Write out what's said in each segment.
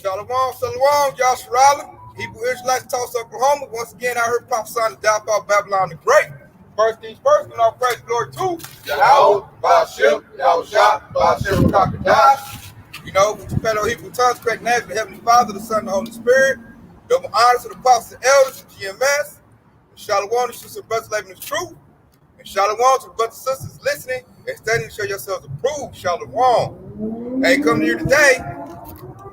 Shalom, shalom, Yahawah. Hebrew Israelites, Tulsa, Oklahoma. Once again, I heard prophesying the downfall of Babylon the Great. First things first, and all praise glory to Yahawah, bahasham, Rachwaa Qadash. You know, with your fellow Hebrew tongues, correct names of the Heavenly Father, the Son, and the Holy Spirit. Double honors to the apostles and elders of GMS. And shalom to sisters and brothers living in truth. And shalom to the brothers and sisters listening and studying to show yourselves approved. Shalom. Hey, come here today.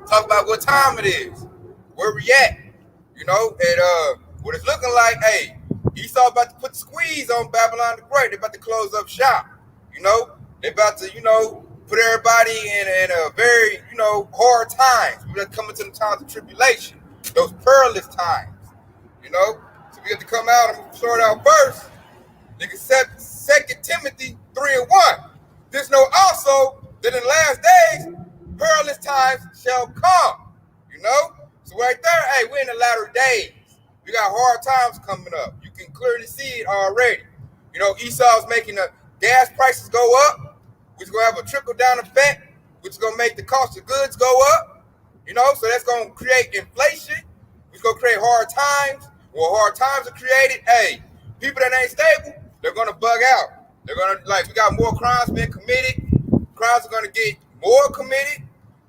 Talk about what time it is, where we at, you know, and what it's looking like. Hey, Esau about to put the squeeze on Babylon the Great. They're about to close up shop, you know. They're about to, you know, put everybody in a very, you know, hard times. We're coming to the times of tribulation, those perilous times, you know. So we have to come out. I'm going to sort out first. Nigga, 2 Timothy 3:1. This know also that in the last days, perilous times shall come, you know? So right there, hey, we're in the latter days. We got hard times coming up. You can clearly see it already. You know, Esau's making the gas prices go up, which is going to have a trickle-down effect, which is going to make the cost of goods go up, you know? So that's going to create inflation, which is going to create hard times. Well, hard times are created, hey, people that ain't stable, they're going to bug out. They're going to, like, we got more crimes being committed. Crimes are going to get more committed,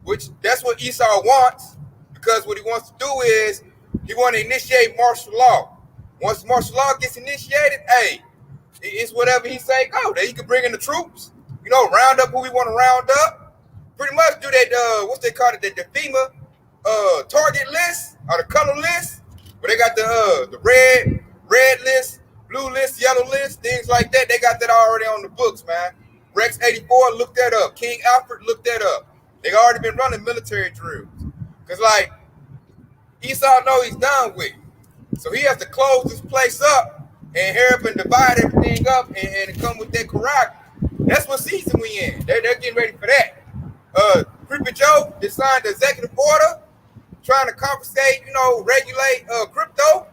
which that's what Esau wants, because what he wants to do is he want to initiate martial law. Once martial law gets initiated, hey, it's whatever he say go. Then he can bring in the troops, you know, round up who we want to round up. Pretty much do that, what's they call it, the FEMA target list or the color list, where they got the red list, blue list, yellow list, things like that. They got that already on the books, man. Rex 84, look that up. King Alfred, look that up. They already been running military drills. Because, like, Esau know he's done with. So he has to close this place up and hurry up and divide everything up and come with that karate. That's what season we in. They're getting ready for that. Creepy Joe just signed the executive order trying to confiscate, you know, regulate crypto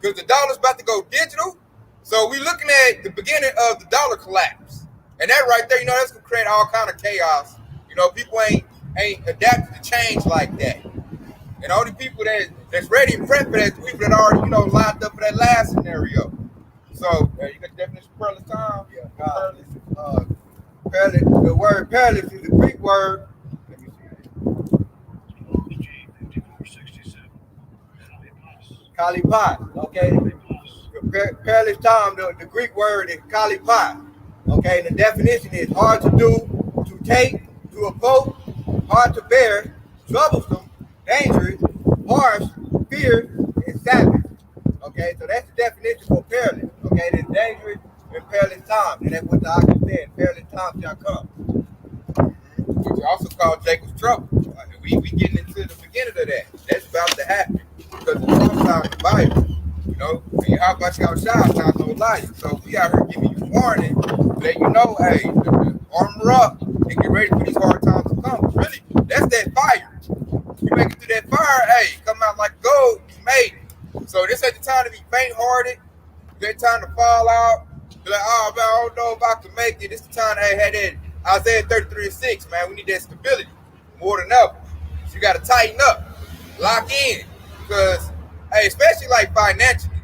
because the dollar's about to go digital. So we looking at the beginning of the dollar collapse. And that right there, you know, that's going to create all kind of chaos. You know, people ain't adapted to change like that. And all the people that's ready and prepped for that, people that already, you know, lined up for that last scenario. So, you got the definition of perilous time? Yeah, perilous. The word perilous is a Greek word. Let me see. Kalipat. Okay. The perilous time, the Greek word is kalipat. Okay, and the definition is hard to do, to take, to evoke, hard to bear, troublesome, dangerous, harsh, fierce, and savage. Okay, so that's the definition for perilous. Okay, it's dangerous and perilous times. And that's what the author said, perilous times shall come. Which is also called Jacob's trouble. We getting into the beginning of that. That's about to happen. Because it's prophesied in the Bible. You know, and Yahawashi not no liar. So we out here giving you warning that you know, hey, armor up and get ready for these hard times to come. Really, that's that fire. You make it through that fire, hey, come out like gold, you made it. So this ain't the time to be faint-hearted. It's time to fall out. Be like, oh man, I don't know if I can make it. This is the time they had that Isaiah 33:6, man. We need that stability more than ever. So you got to tighten up, lock in, because hey, especially like financially,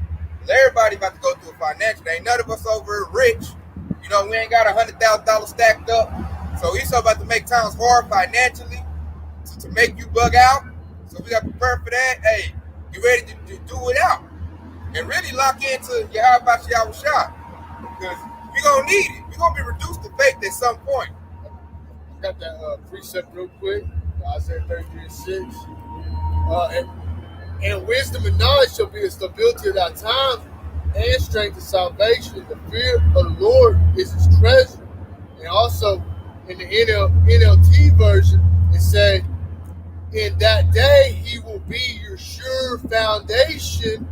everybody about to go through it financially. Ain't none of us over rich. You know, we ain't got $100,000 stacked up. So he's about to make times hard financially to make you bug out. So we got to prepare for that. Hey, you ready to do it out and really lock into Yahawashi because we're going to need it. We're going to be reduced to faith at some point. I got that precept real quick. Isaiah 33:6. And wisdom and knowledge shall be a stability of thy time, and strength and salvation. The fear of the Lord is his treasure. And also in the NLT version, it said, in that day he will be your sure foundation,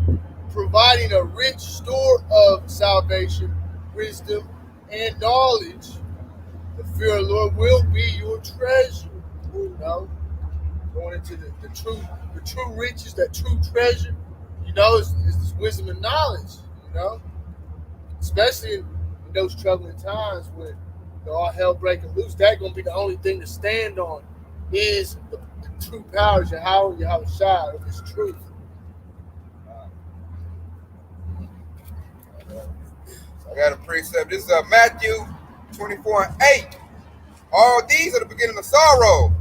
providing a rich store of salvation, wisdom, and knowledge. The fear of the Lord will be your treasure. You know? going into the true riches, that true treasure, you know, is this wisdom and knowledge, you know, especially in those troubling times when all hell breaking loose. That's gonna be the only thing to stand on is the true powers, Yahawah, Yahawashi, of His truth. I got a precept. This is Matthew 24:8. All these are the beginning of sorrows.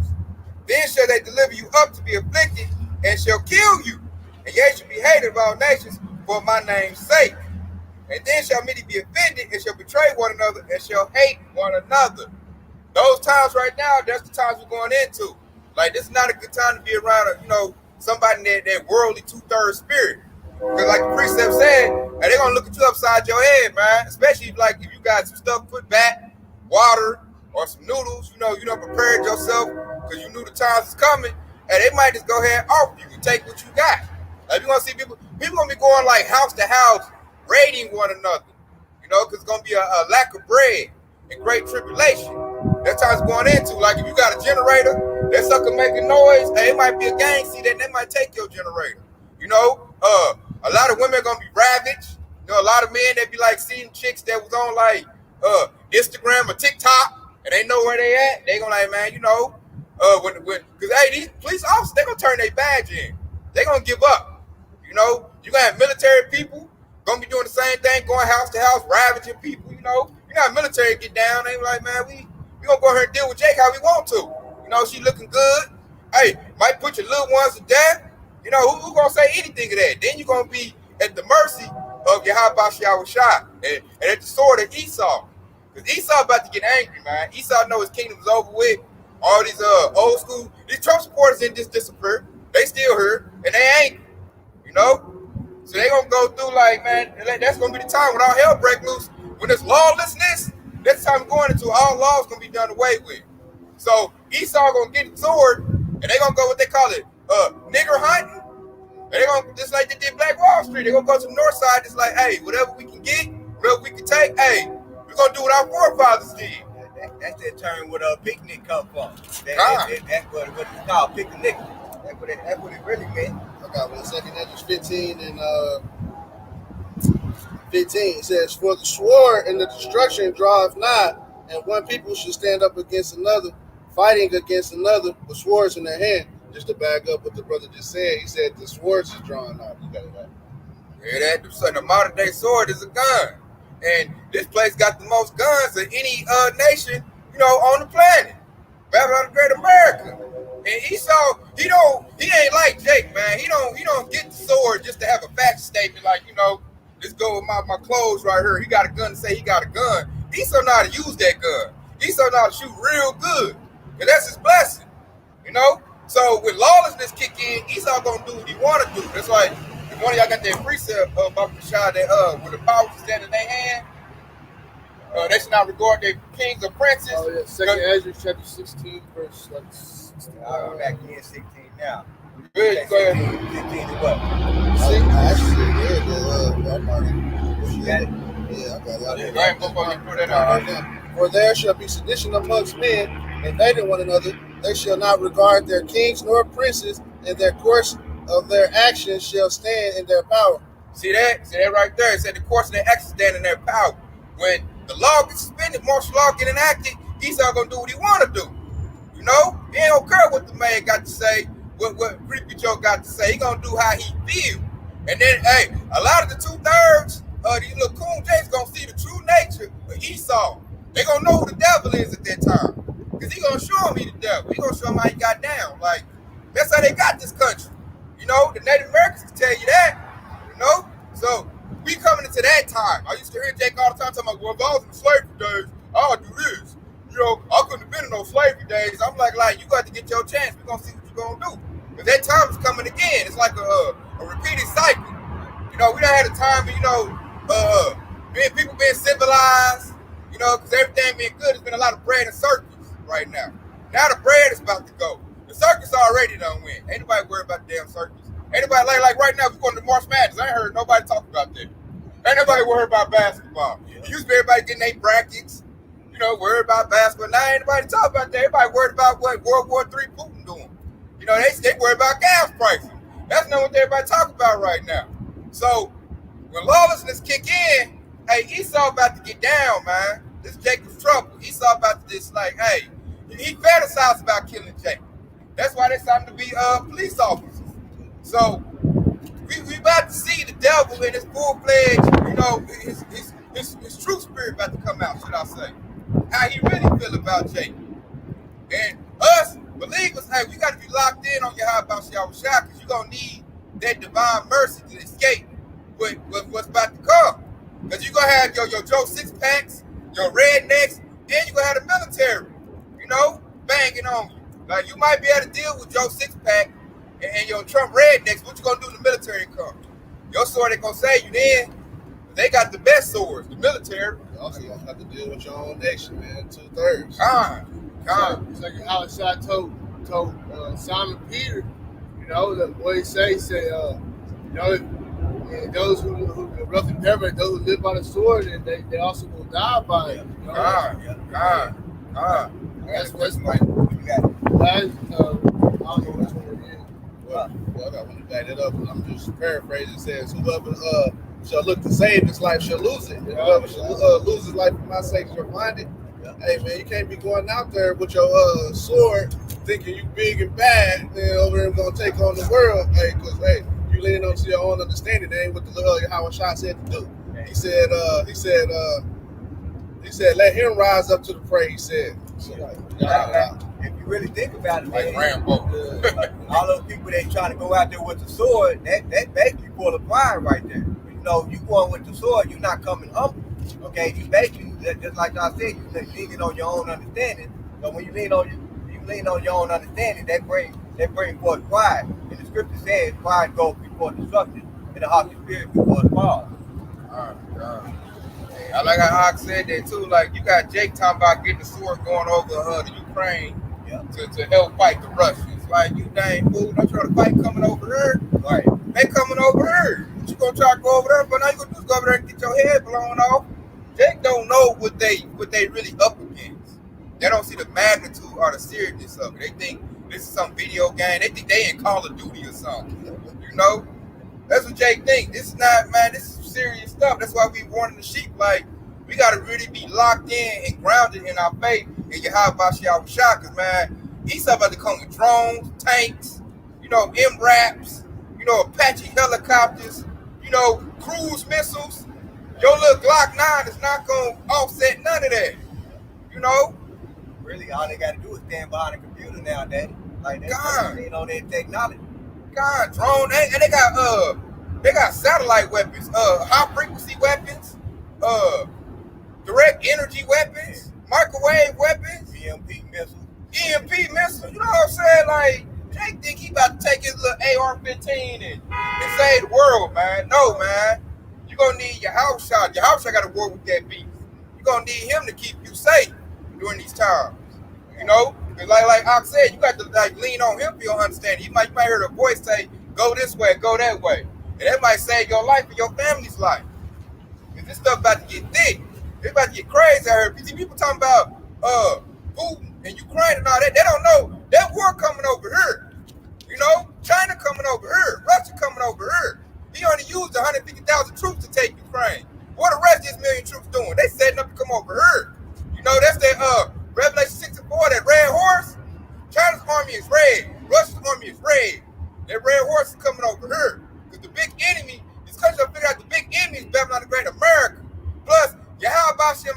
Then shall they deliver you up to be afflicted, and shall kill you. And ye shall be hated of all nations for my name's sake. And then shall many be offended, and shall betray one another, and shall hate one another. Those times right now, that's the times we're going into. Like, this is not a good time to be around, somebody in that worldly 2/3 spirit. Because like the precept said, they're going to look at you upside your head, man. Especially if you got some stuff put back, water, or some noodles, you done prepared yourself because you knew the times is coming, and they might just go ahead and offer you and take what you got. Like, you're going to see people going to be going like house to house, raiding one another, because it's going to be a lack of bread and great tribulation. That time's going into, like, if you got a generator, that sucker making noise, hey, it might be a gang see that, they might take your generator. A lot of women are going to be ravaged. A lot of men that be like seeing chicks that was on like Instagram or TikTok, and they know where they at. They gonna like, man, because hey, these police officers, they gonna turn their badge in. They gonna give up. You gonna have military people gonna be doing the same thing, going house to house, ravaging people. You got military get down. They like, man, we gonna go ahead and deal with Jake how we want to. She looking good. Hey, might put your little ones to death. Who gonna say anything of that? Then you're gonna be at the mercy of Yahawashi and at the sword of Esau. Because Esau about to get angry, man. Esau know his kingdom is over with. All these old school, these Trump supporters didn't just disappear. They still here, and they angry. So they gonna go through like, man, that's gonna be the time when all hell break loose. When there's lawlessness, that's the time we're going into. All laws gonna be done away with. So Esau gonna get the sword, and they gonna go what they call it, nigger hunting. And they gonna, just like they did Black Wall Street, they gonna go to the north side, just like, hey, whatever we can get, whatever we can take, hey, we're gonna do what our forefathers did. That's that term where a picnic come from. That's what it's called, picnic. That's what it really meant. I got 1 second. That's 15 and 15. It says, for the sword and the destruction draweth not, and one people should stand up against another, fighting against another with swords in their hand. Just to back up what the brother just said, he said the swords is drawn out. You got that? Yeah, the modern day sword is a gun, and this place got the most guns of any nation, on the planet. Babylon the Great America. And Esau, he ain't like Jake, man. He don't get the sword just to have a fashion statement like, let's go with my clothes right here. He got a gun to say he got a gun. Esau know how to use that gun. Esau know how to shoot real good, and that's his blessing, So when lawlessness kick in, Esau gonna do what he wanna do. That's why if one of y'all got that precept about the shot that with the power to stand in their hand, they should not regard their kings or princes. Oh yeah, 2nd Ezra chapter 16, verse 16. I'm back in 16 now. Good, go ahead. 15 is what? You got it? Yeah, I got it. For there shall be sedition amongst men, and they to one another. They shall not regard their kings nor princes, and their course of their actions shall stand in their power. See that right there? It said the course of their actions stand in their power. When the law gets suspended, martial law get enacted, Esau gonna do what he wanna do. He ain't gonna care what the man got to say, what Creepy Joe got to say. He gonna do how he feel. And then, hey, a lot of the 2/3 these little coon Jays gonna see the true nature of Esau. They gonna know who the devil is at that time. Because he gonna show him he the devil. He gonna show him how he got down. Like, that's how they got this country. The Native Americans can tell you that. So we coming into that time. I used to hear Jake all the time talking about, well, if I was in the slavery days, I'll do this. I couldn't have been in those slavery days. I'm like, you got to get your chance. We're gonna see what you're gonna do. Because that time is coming again. It's like a repeated cycle. We done had a time of, people being civilized, because everything being good. There's been a lot of bread and circus right now. Now the bread is about to go. The circus already done win. Ain't nobody worried about the damn circus. Ain't nobody like right now, we're going to March Madness. I ain't heard nobody talk about that. Ain't nobody worried about basketball. It used to be everybody getting their brackets, worried about basketball. Now ain't nobody talk about that. Everybody worried about what World War III Putin doing. You know, they worry about gas prices. That's not what everybody talking about right now. So when lawlessness kick in, hey, Esau about to get down, man. This Jacob's trouble. Esau about to just like, hey, he fantasized about killing Jacob. That's why they signed to be police officers. So we about to see the devil in his full-fledged, you know, his true spirit about to come out, should I say. How he really feel about Jacob. And us, believers, hey, we got to be locked in on Yahawashi because you're going to need that divine mercy to escape what's about to come. Because you're going to have your Joe six-packs, your rednecks, and you're going to have the military, you know, banging on you. Like, you might be able to deal with Joe six-pack and your Trump rednecks. What you going to do when the military come? Your sword ain't going to save you then. They got the best swords, the military. You also going to have to deal with your own nation, man, 2/3. It's like Yahawashi told Simon Peter, you know, what he said, you know, those who roughly penetrate, those who live by the sword, and they also will die by it. You know? That's like, you got I don't know which one it is. Well, I got one to back it up, but I'm just paraphrasing. It says, whoever shall look to save his life shall lose it. Whoever shall lose his life for my sake shall find it. Hey, man, you can't be going out there with your sword thinking you big and bad, and then over there going to take on the world. Hey, because, hey, you leaning on to your own understanding. That ain't what the Yahawashi said to do. He said, let him rise up to the prey, he said. So, if you really think about it, like man, Rambo. all those people that trying to go out there with the sword, that basically full of pride right there. You know, you going with the sword, you're not coming humble. Okay, you basically, just like I said, you leaning on your own understanding. So when you lean on your own understanding, that brings forth pride. And the scripture says, pride goes before destruction, and the haughty spirit before the fall. I like how Ox said that too. Like, you got Jake talking about getting the sword going over the Ukraine to help fight the Russians. Like, you dang fool, don't try to fight coming over here. Right. They coming over here. What you gonna try to go over there? But now you gonna do is go over there and get your head blown off. Jake don't know what they really up against. They don't see the magnitude or the seriousness of it. They think this is some video game. They think they in Call of Duty or something. You know? That's what Jake think. This is not, man, this is serious stuff. That's why we warning the sheep, like, we got to really be locked in and grounded in our faith in Yahawashi, because, man, he's about to come with drones, tanks, you know, MRAPs, you know, Apache helicopters, you know, cruise missiles. Your little Glock 9 is not going to offset none of that, you know? Really, all they got to do is stand behind a computer nowadays. Like, they're on their technology. God, drone, and they got satellite weapons, high frequency weapons, direct energy weapons, microwave weapons, EMP missiles. You know what I'm saying? Like, Jake think he about to take his little AR-15 and save the world, man. No, man. You're gonna need Yahawashi. Yahawashi got to work with that beast. You're gonna need him to keep you safe during these times. You know? Like Ox said, you got to like lean on him for your understanding. You might hear the voice say, go this way, go that way. And that might save your life and your family's life. Because this stuff about to get thick. It's about to get crazy out here. See, people talking about Putin and Ukraine and all that. They don't know that war coming over here. You know? China coming over here. Russia coming over here. He only used 150,000 troops to take Ukraine. What the rest of his million troops doing? They setting up to come over here. You know, that's that Revelation 6 and 4, that red horse. China's army is red. Russia's army is red. That red horse is coming over here. Because the big enemy, this country will figure out the big enemy is Babylon the Great America. Plus, Yahawashi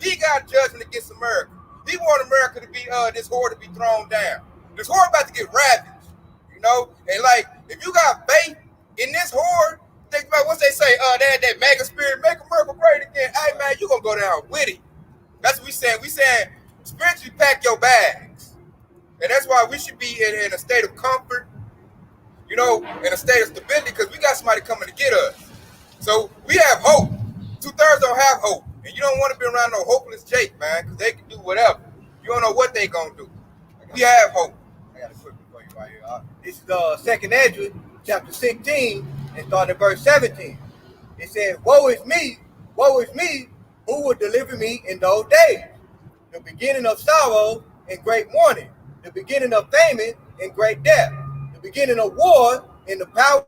he got a judgment against America. He want America to be, this whore to be thrown down. This whore about to get ravaged. You know? And like, if you got faith in this whore, think about what they say, that mega spirit, make America great again. Hey, man, you gonna go down with it. That's what we saying. We saying, spiritually pack your bags. And that's why we should be in a state of comfort, you know, in a state of stability, because we got somebody coming to get us. So we have hope. 2/3 don't have hope. And you don't want to be around no hopeless Jake, man, because they can do whatever. You don't know what they going to do. We have hope. I got a quick for you right here. This is 2nd Ezra, chapter 16, and starting at verse 17. It says, woe is me, who will deliver me in those days? The beginning of sorrow and great mourning, the beginning of famine in great depth. The beginning of war, and the power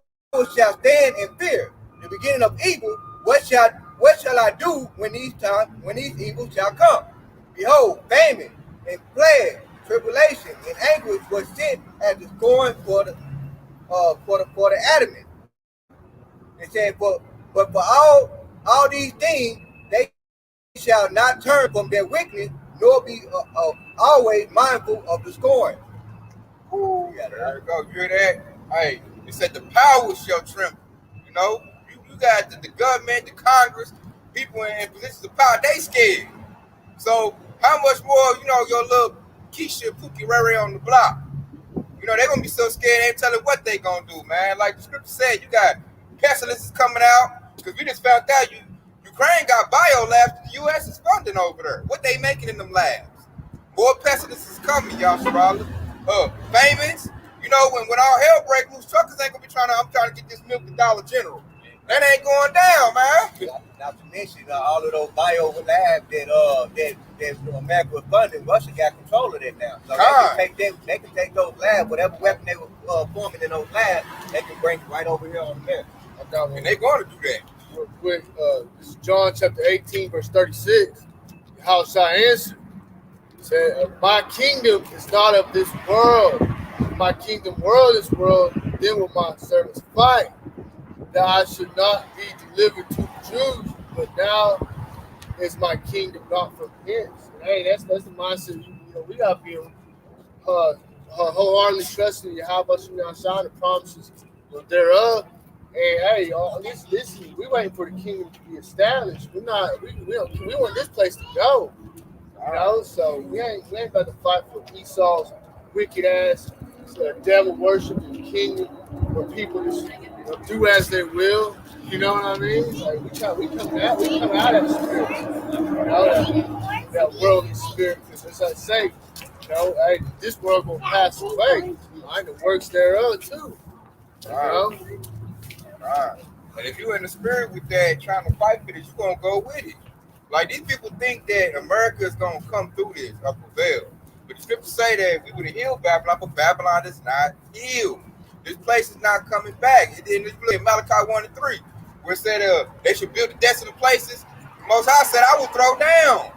shall stand in fear. The beginning of evil, what shall I do when these evils shall come? Behold, famine and plague, tribulation and anguish was sent as the scorn for the adamant. It said, but for all these things they shall not turn from their wickedness, nor be always mindful of the scorn. Ooh, there you go. You hear that? Hey, it said the power shall tremble. You know, you got the government, the Congress, people in positions of power, they scared. So how much more, your little Keisha, Pookie, Ray Ray on the block? They're going to be so scared, they ain't telling what they going to do, man. Like the scripture said, you got pestilences coming out, because we just found out Ukraine got bio labs the U.S. is funding over there. What they making in them labs? More pestilences coming, y'all, Shabala. Famines, when all hell break loose, truckers ain't going to be I'm trying to get this milk to Dollar General. That ain't going down, man. Not to mention all of those bio labs that America was funding, Russia got control of that now. So they can take those labs, whatever weapon they were forming in those labs, they can bring it right over here on America. And they're going to do that. Real quick, this is John chapter 18, verse 36. Yahawashi answered, said, my kingdom is not of this world. If my kingdom were this world, then will my servants fight, that I should not be delivered to the Jews, but now is my kingdom not from hence. Hey, that's the mindset. We got to be wholeheartedly trusting Yahawashi and the promises thereof. And hey, listen, we waiting for the kingdom to be established. We want this place to go. So we ain't about to fight for Esau's wicked ass, devil worshiping kingdom, where people just do as they will. You know what I mean? Like we come out of that spirit, that worldly spirit. Because as I say, hey, this world gonna pass away. And the works thereof too. Right. And if you're in the spirit with that, trying to fight for this, you're gonna go with it. Like these people think that America is gonna come through this or prevail. But the scriptures say that we would have healed Babylon, but Babylon is not healed. This place is not coming back. In Malachi 1 and 3, where it said they should build the desolate places. The Most High said, I will throw down.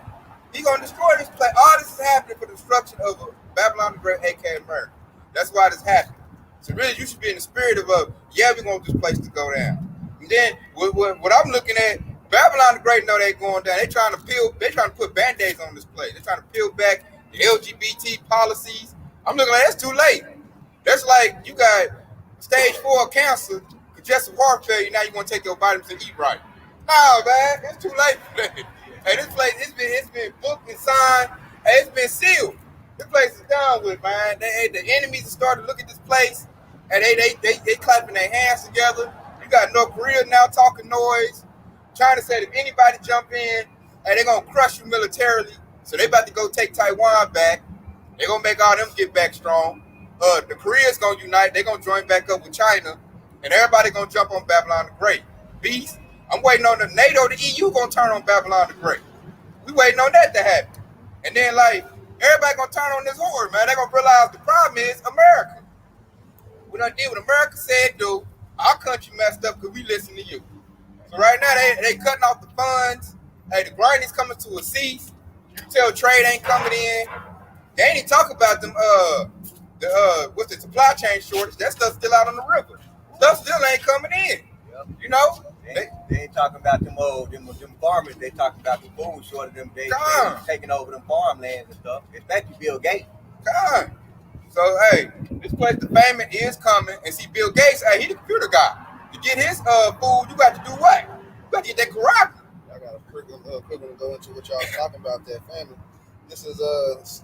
He's gonna destroy this place. All this is happening for the destruction of Babylon the Great, aka America. That's why this happened. So really, you should be in the spirit of we want this place to go down. And then what I'm looking at, Babylon the Great know they going down. They trying to put band-aids on this place. They're trying to peel back the LGBT policies. I'm looking like that's too late. That's like you got stage 4 cancer, congestive heart failure. Now you want to take your vitamins and eat right. No, man, it's too late for that. Hey, this place it's been booked and signed. Hey, it's been sealed. This place is done with, man. The enemies have started to look at this place, and they clapping their hands together. You got North Korea now talking noise. China said if anybody jump in, and they're gonna crush you militarily. So they about to go take Taiwan back. They're gonna make all them get back strong. The Korea's gonna unite. They're gonna join back up with China, and everybody gonna jump on Babylon the Great. Beast. I'm waiting on the NATO, the EU gonna turn on Babylon the Great. We waiting on that to happen. And then everybody gonna turn on this horde, man. They're gonna realize the problem is America. We done did what America said do. Our country messed up because we listen to you. So right now they cutting off the funds. Hey, the grinding's coming to a cease. You can tell trade ain't coming in. They ain't even talk about them what's the supply chain shortage. That stuff's still out on the river. Stuff still ain't coming in. Yep. They ain't talking about them farmers. They talking about the food shortage. They taking over them farmlands and stuff. Especially Bill Gates. God. So hey, this place, the famine is coming. And see, Bill Gates, hey, he the computer guy. To get his food, you got to do what? You got to get that corrupt. I got a quick one to go into what y'all talking about, that famine. This is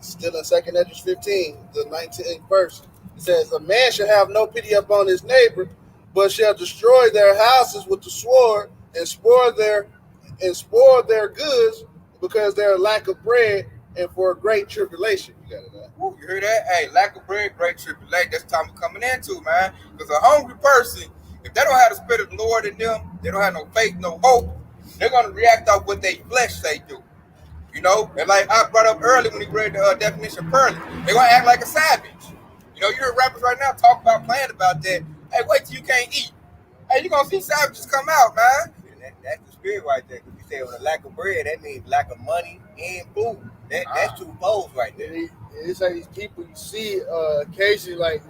still in 2nd Esdras 15, the 19th verse. It says, a man shall have no pity upon his neighbor, but shall destroy their houses with the sword and spoil their goods because there are lack of bread and for a great tribulation. You got it, man. You hear that? Hey, lack of bread, great tribulation. That's the time we're coming into, man. Because a hungry person, if they don't have the spirit of the Lord in them, they don't have no faith, no hope, they're going to react off what their flesh say do. And like I brought up earlier when we read the definition of pearly, they're going to act like a savage. You know, you hear rappers right now talk about playing about that. Hey, wait till you can't eat. Hey, you gonna see savages come out, man. That's the spirit right there. Because you say with a lack of bread, that means lack of money and food. That's two poles right there. It's like these people you see occasionally, like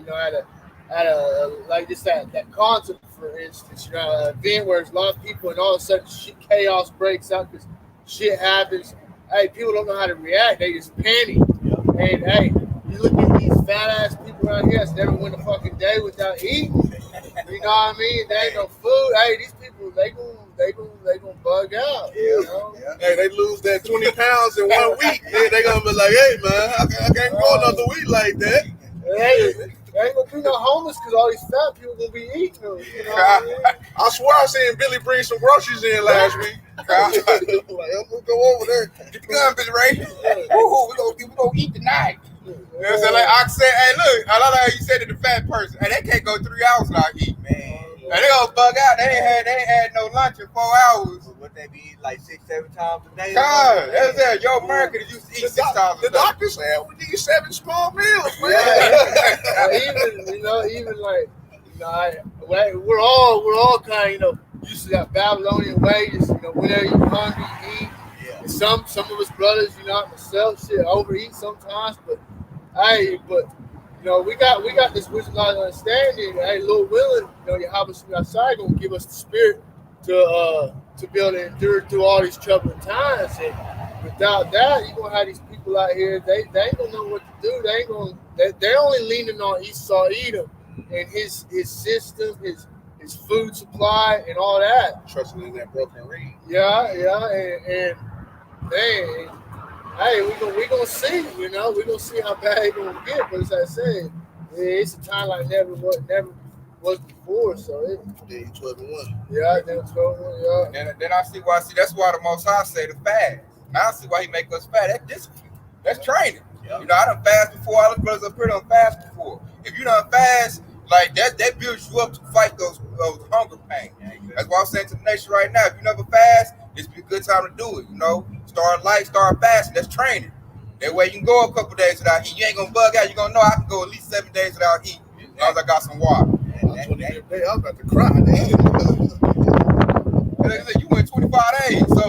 at a like this that concert, for instance, an event where there's a lot of people and all of a sudden chaos breaks out because shit happens. Hey, people don't know how to react. They just panic. And hey, you look at these fat ass people around here that's never went a fucking day without eating. You know what I mean? There ain't no food. Hey, these people they gonna bug out. You know? Hey, they lose that 20 pounds in 1 week. Then they gonna be like, hey man, I can't go another week like that. Hey, there ain't gonna be no homeless because all these fat people gonna be eating them. You know what I mean? I swear I seen Billy bring some groceries in last week. Like, I'm gonna go over there. Get the gun, bitch, Ray. We gonna eat tonight. You know what I'm saying? Like I said, hey, look, I love how you said to the fat person, hey, they can't go 3 hours without eating, man. And they gonna bug out. They ain't had no lunch in 4 hours. What they be eating like 6-7 times a day? God, that's that. Your America that used to eat 6 times a day. The doctor said we need 7 small meals, man. even like we're all kind of used to that Babylonian way. Just whenever you're hungry, eat. Yeah. And some of us brothers, myself, shit, overeat sometimes, but we got this wisdom knowledge understanding. Hey, Lord willing, Yahawashi outside gonna give us the spirit to be able to endure through all these troubling times. And without that, you're gonna have these people out here. They ain't gonna know what to do. They're only leaning on Esau Edom and his system, his food supply, and all that. Trusting in that broken reed. Yeah, and man. Hey, we gonna see, we're gonna see how bad it's gonna get. But as I said, it's a time like never was before. So Then 12-1. Yeah, then 12-1. Yeah. Then I see why. That's why the Most High say to fast. Now I see why He make us fast. That's discipline. That's training. Yep. I done fast before. All the brothers up here done fast before. If you done fast, like that builds you up to fight those hunger pains. That's why I'm saying to the nation right now. If you never fast, it's be a good time to do it. Start light, start fasting. That's training. That way you can go a couple days without eating. You ain't gonna bug out. You're gonna know I can go at least 7 days without eating. As long as I got some water. I'm about to cry. Like I said, you went 25 days. So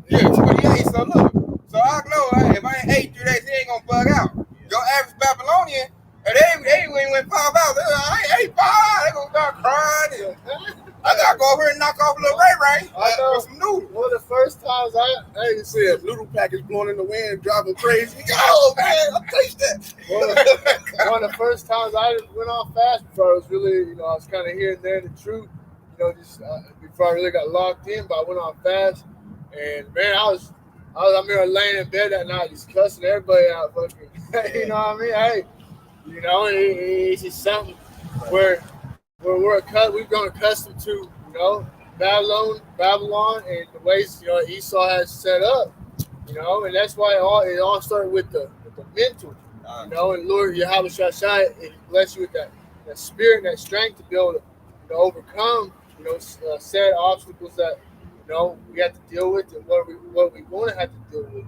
yeah, 28. So look. So I know, hey, if I ain't ate 3 days, he ain't gonna bug out. Your average Babylonian, and they went 5 hours. I ain't ate 5. They gonna start crying. I gotta go over here and knock off a little Ray with some noodles. One of the first times I see a noodle package blowing in the wind, driving crazy. Oh man, I'll taste that. One of the first times I went on fast before I was really, I was kind of here and there the truth, just before I really got locked in. But I went on fast, and man, I remember laying in bed that night just cussing everybody out, fucking. You know what I mean? Hey, it's just something where we've grown accustomed to, Babylon and the ways Esau has set up, and that's why it all started with the mental, and Lord Yahawashi, it bless you with that spirit and that strength to be able to overcome, set obstacles that we have to deal with and what we're going to have to deal with,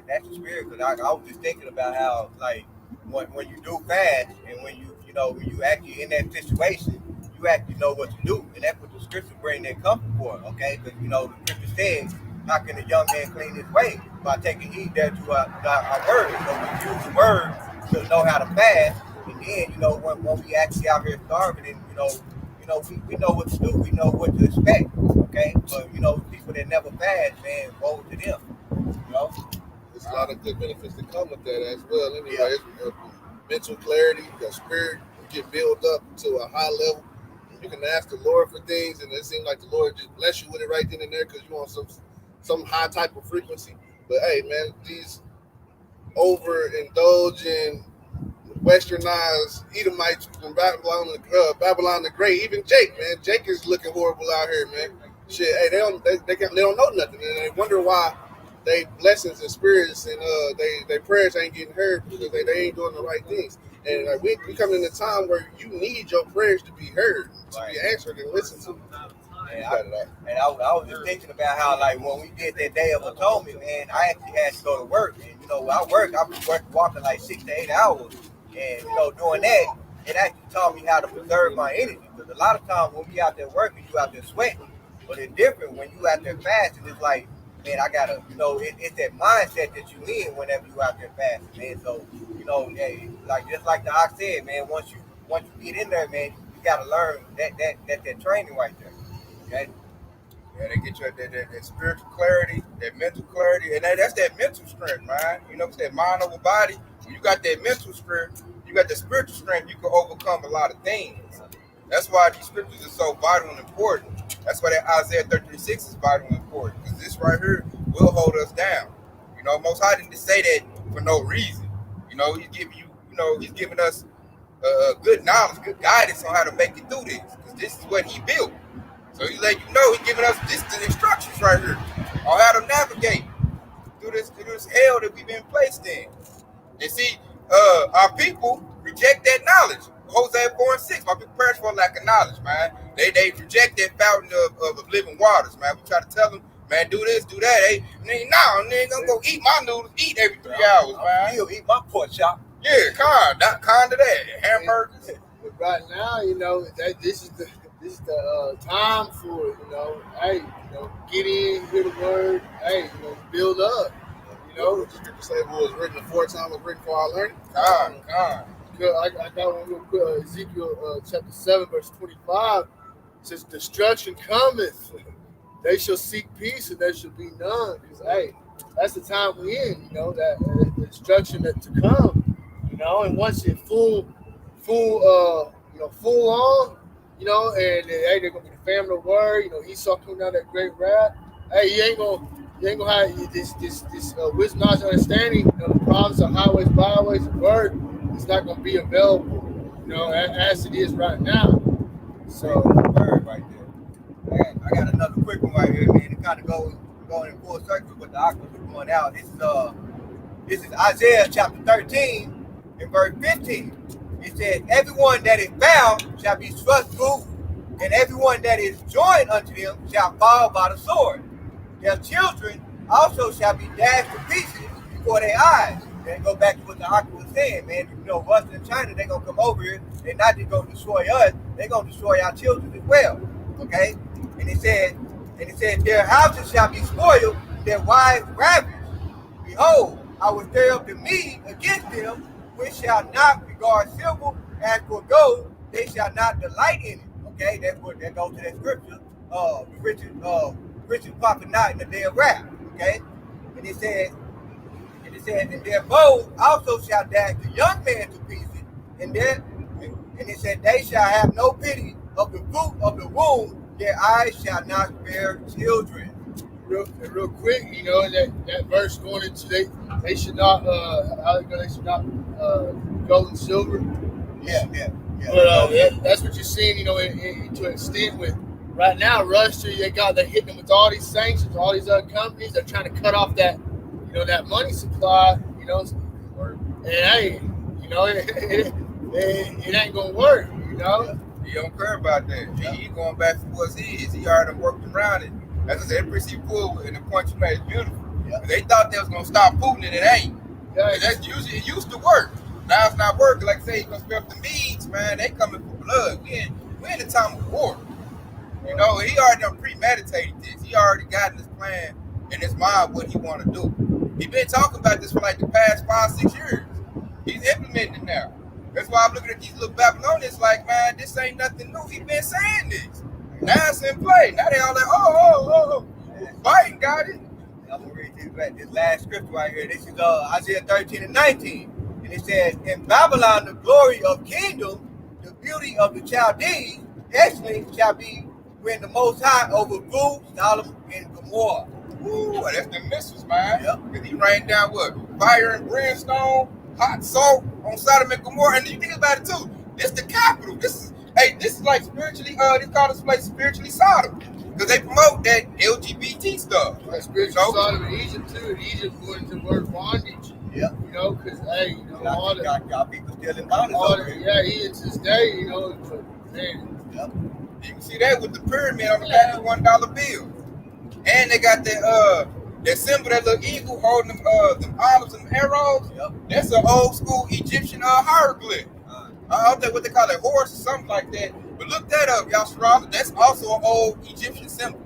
That's the spirit. Because I was just thinking about how when you do fast and when you actually in that situation, you actually know what to do, and that's what the scripture bring that comfort for. Okay, because the scripture says, "How can a young man clean his way? By taking heed thereto our word." So we use the word to know how to fast, and then when we actually out here starving, and we know what to do, we know what to expect. Okay, but people that never fast, man, woe to them. There's a lot of good benefits that come with that as well. Anyway, mental clarity, your spirit get built up to a high level. You can ask the Lord for things, and it seems like the Lord just bless you with it right then and there because you want some high type of frequency. But hey, man, these overindulging, westernized Edomites from Babylon the Great, even Jake, man, Jake is looking horrible out here, man. Shit, hey, they don't know nothing, and they wonder why they blessings and spirits and they prayers ain't getting heard because they ain't doing the right things. And we come in a time where you need your prayers to be heard, to be answered and listened to. And I was just thinking about how when we did that Day of Atonement, man, I actually had to go to work. And I work, I was walking like 6 to 8 hours. And doing that, it actually taught me how to preserve my energy. Because a lot of times when we out there working, you out there sweating. But it's different when you out there fasting. It's like, man, I gotta, it's that mindset that you in whenever you out there fasting, man. So, hey, like just like the ox said, man, once you get in there, man, you gotta learn that training right there. Okay. Yeah, they get you that spiritual clarity, that mental clarity, and that's that mental strength, man. It's that mind over body. When you got that mental strength, you got the spiritual strength, you can overcome a lot of things. That's why these scriptures are so vital and important. That's why that Isaiah 33:6 is vital and important, because this right here will hold us down. Most High didn't just say that for no reason. He's giving he's giving us good knowledge, good guidance on how to make it through this, because this is what he built. So he let you know, he's giving us the instructions right here on how to navigate through this hell that we've been placed in. And see, our people reject that knowledge. Hosea 4:6, my people perish for lack of knowledge, man. They reject that fountain of living waters, man. We try to tell them, man, do this, do that. Hey, nigga, I'm gonna eat my noodles, eat every 3 hours, man. He'll eat my pork chop. Yeah, kind to that. Hamburgers. But right now, this is the time for it, hey, get in, hear the word, hey, build up, The scripture say what was written aforetime was written for our learning. Kind. I got one real quick. Ezekiel chapter 7, verse 25 says, "Destruction cometh. They shall seek peace, and there shall be none." Because hey, that's the time we're in. That destruction that to come. And once it full on, and hey, they're gonna be the family of word. Esau coming down that great wrath. Hey, you ain't gonna have this wisdom, knowledge, understanding. The promise of highways, byways, and word is not gonna be available. As it is right now. So Word right there. I got another quick one right here, man. It kind of going in full circle with the aqua going out. This is Isaiah chapter 13 and verse 15. It says, "Everyone that is bound shall be thrust through, and everyone that is joined unto them shall fall by the sword. Their children also shall be dashed to pieces before their eyes." Then go back to what the Aqua was saying, man. Us in China, they're going to come over here. They're not just going to destroy us. They're going to destroy our children as well. Okay? And it said, "Their houses shall be spoiled, their wives ravished. Behold, I will stir up the mead against them, which shall not regard silver as for gold. They shall not delight in it." Okay? That goes to that scripture. The riches profit not in the day of wrath. Okay? And it says, "And their bows also shall dash the young man to pieces, and it said, they shall have no pity of the fruit of the womb, their eyes shall not spare children." Real quick, that verse going into they should not gold and silver. Yeah. But that's what you're seeing, to an extent with right now. Russia, they're hitting them with all these sanctions, all these other companies. They're trying to cut off that that money supply, and hey, it ain't gonna work, He don't care about that. He going back to what he is. He already worked around it. As I said, pretty cool, and the point you made is beautiful. Yeah. They thought they was gonna stop Putin, and it ain't. Yeah. That's usually, it used to work. Now it's not working. Like I say, you gonna spell the needs, man. They coming for blood. We in the time of war. He already done premeditated this. He already got in his plan in his mind what he want to do. He been talking about this for like the past 5-6 years. He's implementing it now. That's why I'm looking at these little Babylonians like, man, this ain't nothing new. He been saying this. Now it's in play. Now they all like, oh. Biden got it. I'm gonna read this last scripture right here. This is Isaiah 13 and 19. And it says, "In Babylon the glory of kingdom, the beauty of the Chaldees, excellent shall be when the Most High overthrew Sodom and Gomorrah." Ooh, that's the missiles, man. Yep. Because he rained down what? Fire and brimstone, hot salt on Sodom and Gomorrah. And you think about it too. This the capital. This is like spiritually, they call this place spiritually Sodom. Because they promote that LGBT stuff. Like spiritual Sodom in Egypt too. In Egypt going to word bondage. Yep. Because hey, all the got people still in bondage. even to this day, but man. Yep. You can see that with the pyramid on the back of the $1 bill. And they got that That symbol, that little eagle holding them olives and arrows, Yep. that's an old school Egyptian hieroglyph. I don't know what they call it, horse or something like that. But look that up, Yahawah. That's also an old Egyptian symbol.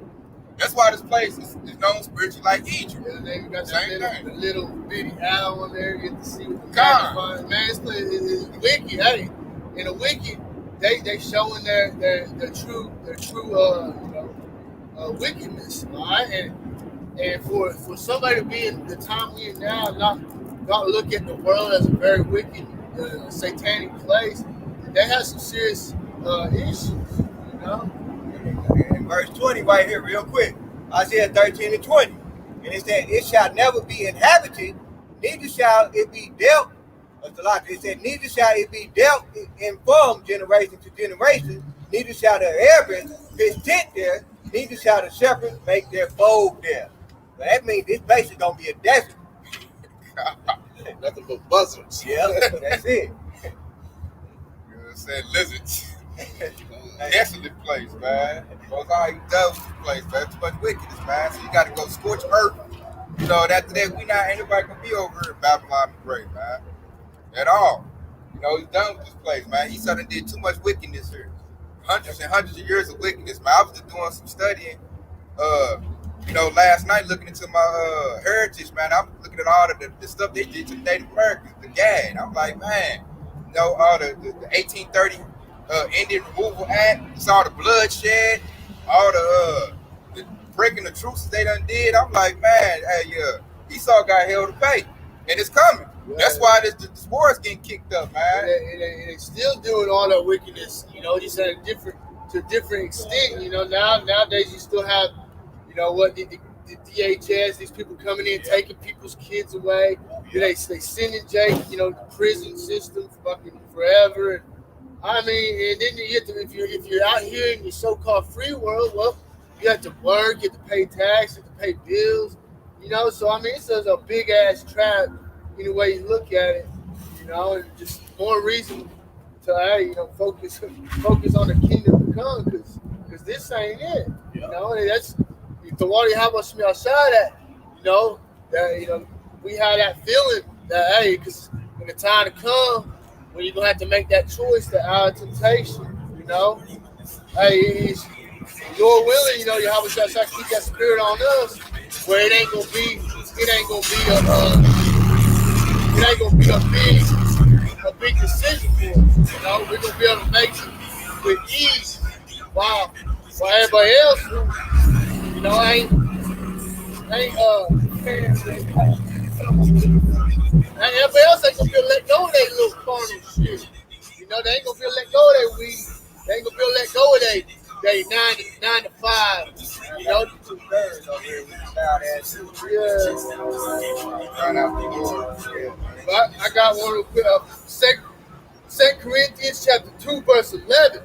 That's why this place is known spiritually like Egypt. Yeah, they got Same that thing. little bitty owl on there. You get to see what the God. magnifying. Man, it's wicked. Hey, in the wicked, they showing their true wickedness. All right, and for somebody to be in the time we in now, not look at the world as a very wicked, satanic place, they have some serious issues. You know. In verse 20 right here, real quick. Isaiah 13 and 20. And it said, it shall never be inhabited, neither shall it be dealt. It said, neither shall it be dealt in from generation to generation, neither shall the Arabs pitch tent there, neither shall the shepherds make their fold there. So that means this place is going to be a desert. Nothing but buzzards. Yeah, that's it. You know what I'm saying? Lizards. Desolate place, man. Most all you devils place, man. Too much wickedness, man. So you got to go scorch earth. You know, and after that, ain't nobody gonna be over here in Babylon the Great, man. At all. You know, he's done with this place, man. He suddenly did too much wickedness here. Hundreds and hundreds of years of wickedness, man. I was just doing some studying, last night looking into my heritage, man. I'm looking at all the stuff they did to the Native Americans, the gag. I'm like, man, all the 1830 Indian Removal Act, it's all the bloodshed, all the breaking the truces they done did. I'm like, man, hey, Esau got hell to pay, and it's coming. Yeah. That's why this war is getting kicked up, man. And they still doing all that wickedness, just at to a different extent. Nowadays you still have, the DHS, these people coming in, taking people's kids away. They send in Jake, the prison system fucking forever. I mean, and then you have to, if you're out here in your so-called free world, well, you have to work, you have to pay taxes, you have to pay bills, So I mean, it's a big ass trap, any way you look at it, and just more reason to focus on the kingdom to come, because this ain't it, And that's the water Yahawashi outside that, that we had that feeling that because when the time to come. When you're gonna have to make that choice, the hour of temptation, Hey, Lord willing, Yahawashi tries to keep that spirit on us, where it ain't gonna be a big decision for us. We're gonna be able to make it with ease, while everybody else, everybody else ain't gonna be able to let go of that little carnal shit. They ain't gonna be able to let go of that weed. They ain't gonna be able to let go of they 9 to 5. 2/3 over here with the loud ass. But I got one real quick. 2 Corinthians chapter 2, verse 11.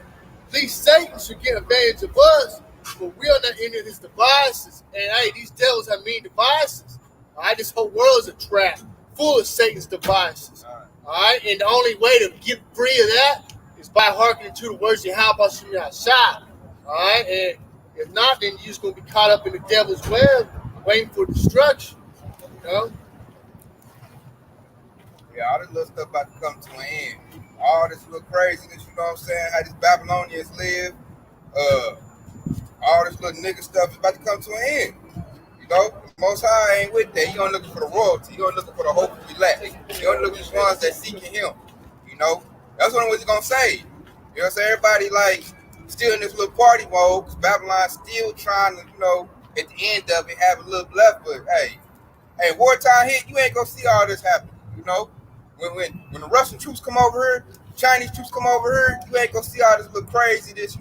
Least Satan should get advantage of us, but we are not into his devices. And these devils have mean devices. All right, this whole world is a trap, full of Satan's devices. All right, and the only way to get free of that is by hearkening to the words of Yahawashi. All right, and if not, then you're just gonna be caught up in the devil's web, waiting for destruction. Yeah, all this little stuff about to come to an end. All this little craziness, you know what I'm saying? How these Babylonians live, all this little nigga stuff is about to come to an end. The Most High ain't with that. He only looking for the royalty. He only looking for the hope of elect. He only looking for the ones that seeking him. That's what he's gonna say. Everybody still in this little party mode, because Babylon's still trying to, at the end of it, have a little left. But hey, wartime hit, you ain't gonna see all this happen. When the Russian troops come over here, Chinese troops come over here, you ain't gonna see all this little craziness,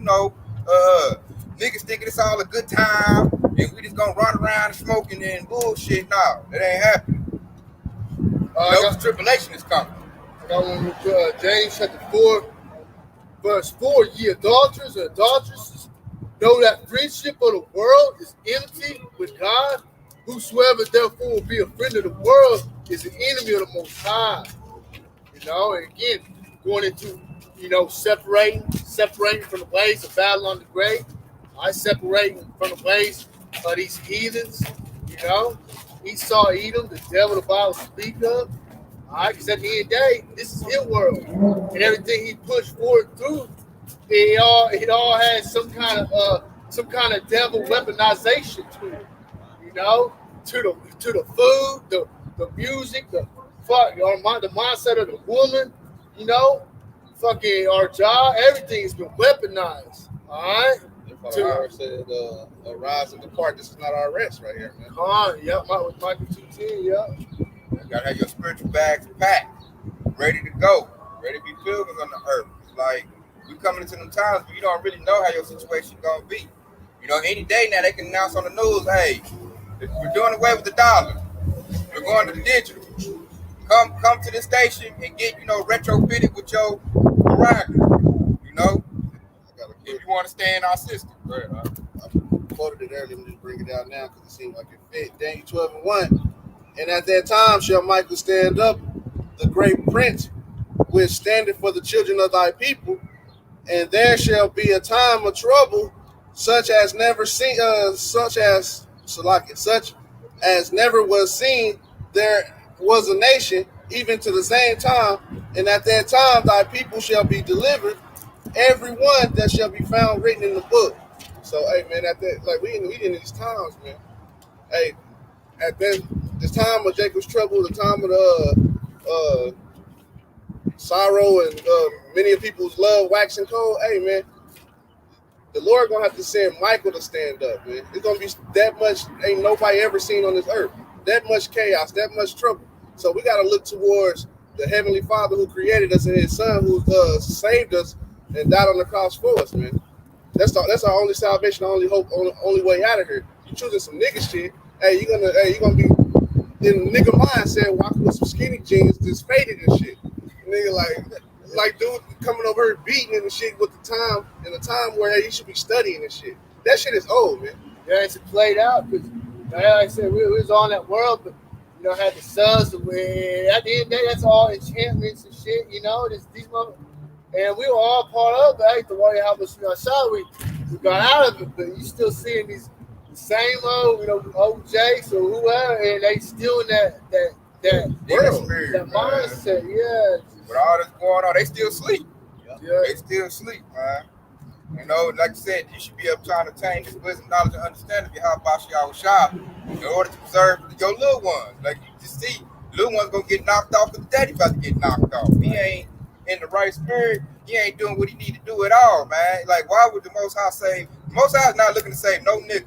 niggas thinking it's all a good time and we just gonna run around smoking and bullshit. No, that ain't happening. Tribulation is coming. I got one with James chapter 4, verse 4. Ye adulterers and adulteresses, know that friendship of the world is enmity with God. Whosoever therefore will be a friend of the world is an enemy of the Most High. And again, going into, separating from the ways of Babylon the Great. Separating from the ways of these heathens, You know, Esau, Edom, the devil the Bible speak of. All right, because at the end of the day, this is his world, and everything he pushed forward through, it all has some kind of devil weaponization to it. You know, to the food, the music, the mindset of the woman. You know, fucking our job, everything has been weaponized. All right. Our said, "Arise and depart. This is not our rest, right here, man." Yeah, with Michael 2:10, yeah. You gotta have your spiritual bags packed, ready to go, ready to be pilgrims on the earth. It's like we coming into them times, but you don't really know how your situation gonna be. You know, any day now they can announce on the news, "Hey, we're doing away with the dollar. We're going to the digital. Come to the station and get retrofitted with your Verizon." You know, if you want to stay in our system. Right. I quoted it earlier. Let me just bring it out now because it seemed like it fit. Daniel 12:1. And at that time shall Michael stand up, the great prince, which standeth for the children of thy people, and there shall be a time of trouble, such as never was seen. There was a nation, even to the same time, and at that time thy people shall be delivered, every one that shall be found written in the book. So, hey, man, at that, like we in these times, man. Hey, at this time of Jacob's trouble, the time of the sorrow and many of people's love waxing cold. Hey, man, the Lord gonna have to send Michael to stand up, man. It's gonna be that much ain't nobody ever seen on this earth. That much chaos, that much trouble. So we gotta look towards the Heavenly Father who created us and His Son who saved us and died on the cross for us, man. That's our only salvation, only hope, only way out of here. You choosing some nigga shit. Hey, you gonna be in nigga mindset walking with some skinny jeans, just faded and shit. Nigga like dude coming over here beating and shit with the time in a time where he should be studying and shit. That shit is old, man. Yeah, it's played out because, like I said, we was on that world, but had the sons. At the end of the day, that's all enchantments and shit. These mother. And we were all part of it. The way how much we got out of it, but you still seeing these same old, OJs or whoever, and they still in that world, spirit, that mindset. Yeah. With all this going on, they still sleep. Yeah. They still sleep, man. Like I said, you should be up trying to attain this wisdom, knowledge, and understanding of Yahawashi in order to preserve your little ones. Like you just see, little ones gonna get knocked off because daddy about to get knocked off. He ain't in the right spirit. He ain't doing what he need to do at all, man. Like, why would the Most High save? The Most High is not looking to save no niggas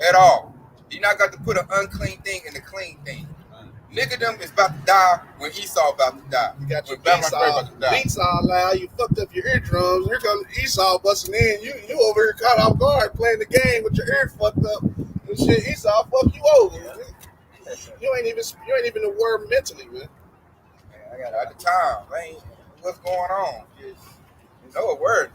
at all. He not got to put an unclean thing in a clean thing. Nigga them is about to die when Esau about to die. You got your beats all loud. You fucked up your eardrums. Here comes Esau busting in. You over here caught off guard playing the game with your ear fucked up and shit. Esau fuck you over. You ain't even aware mentally, man. I got at the time, man. What's going on? No awareness.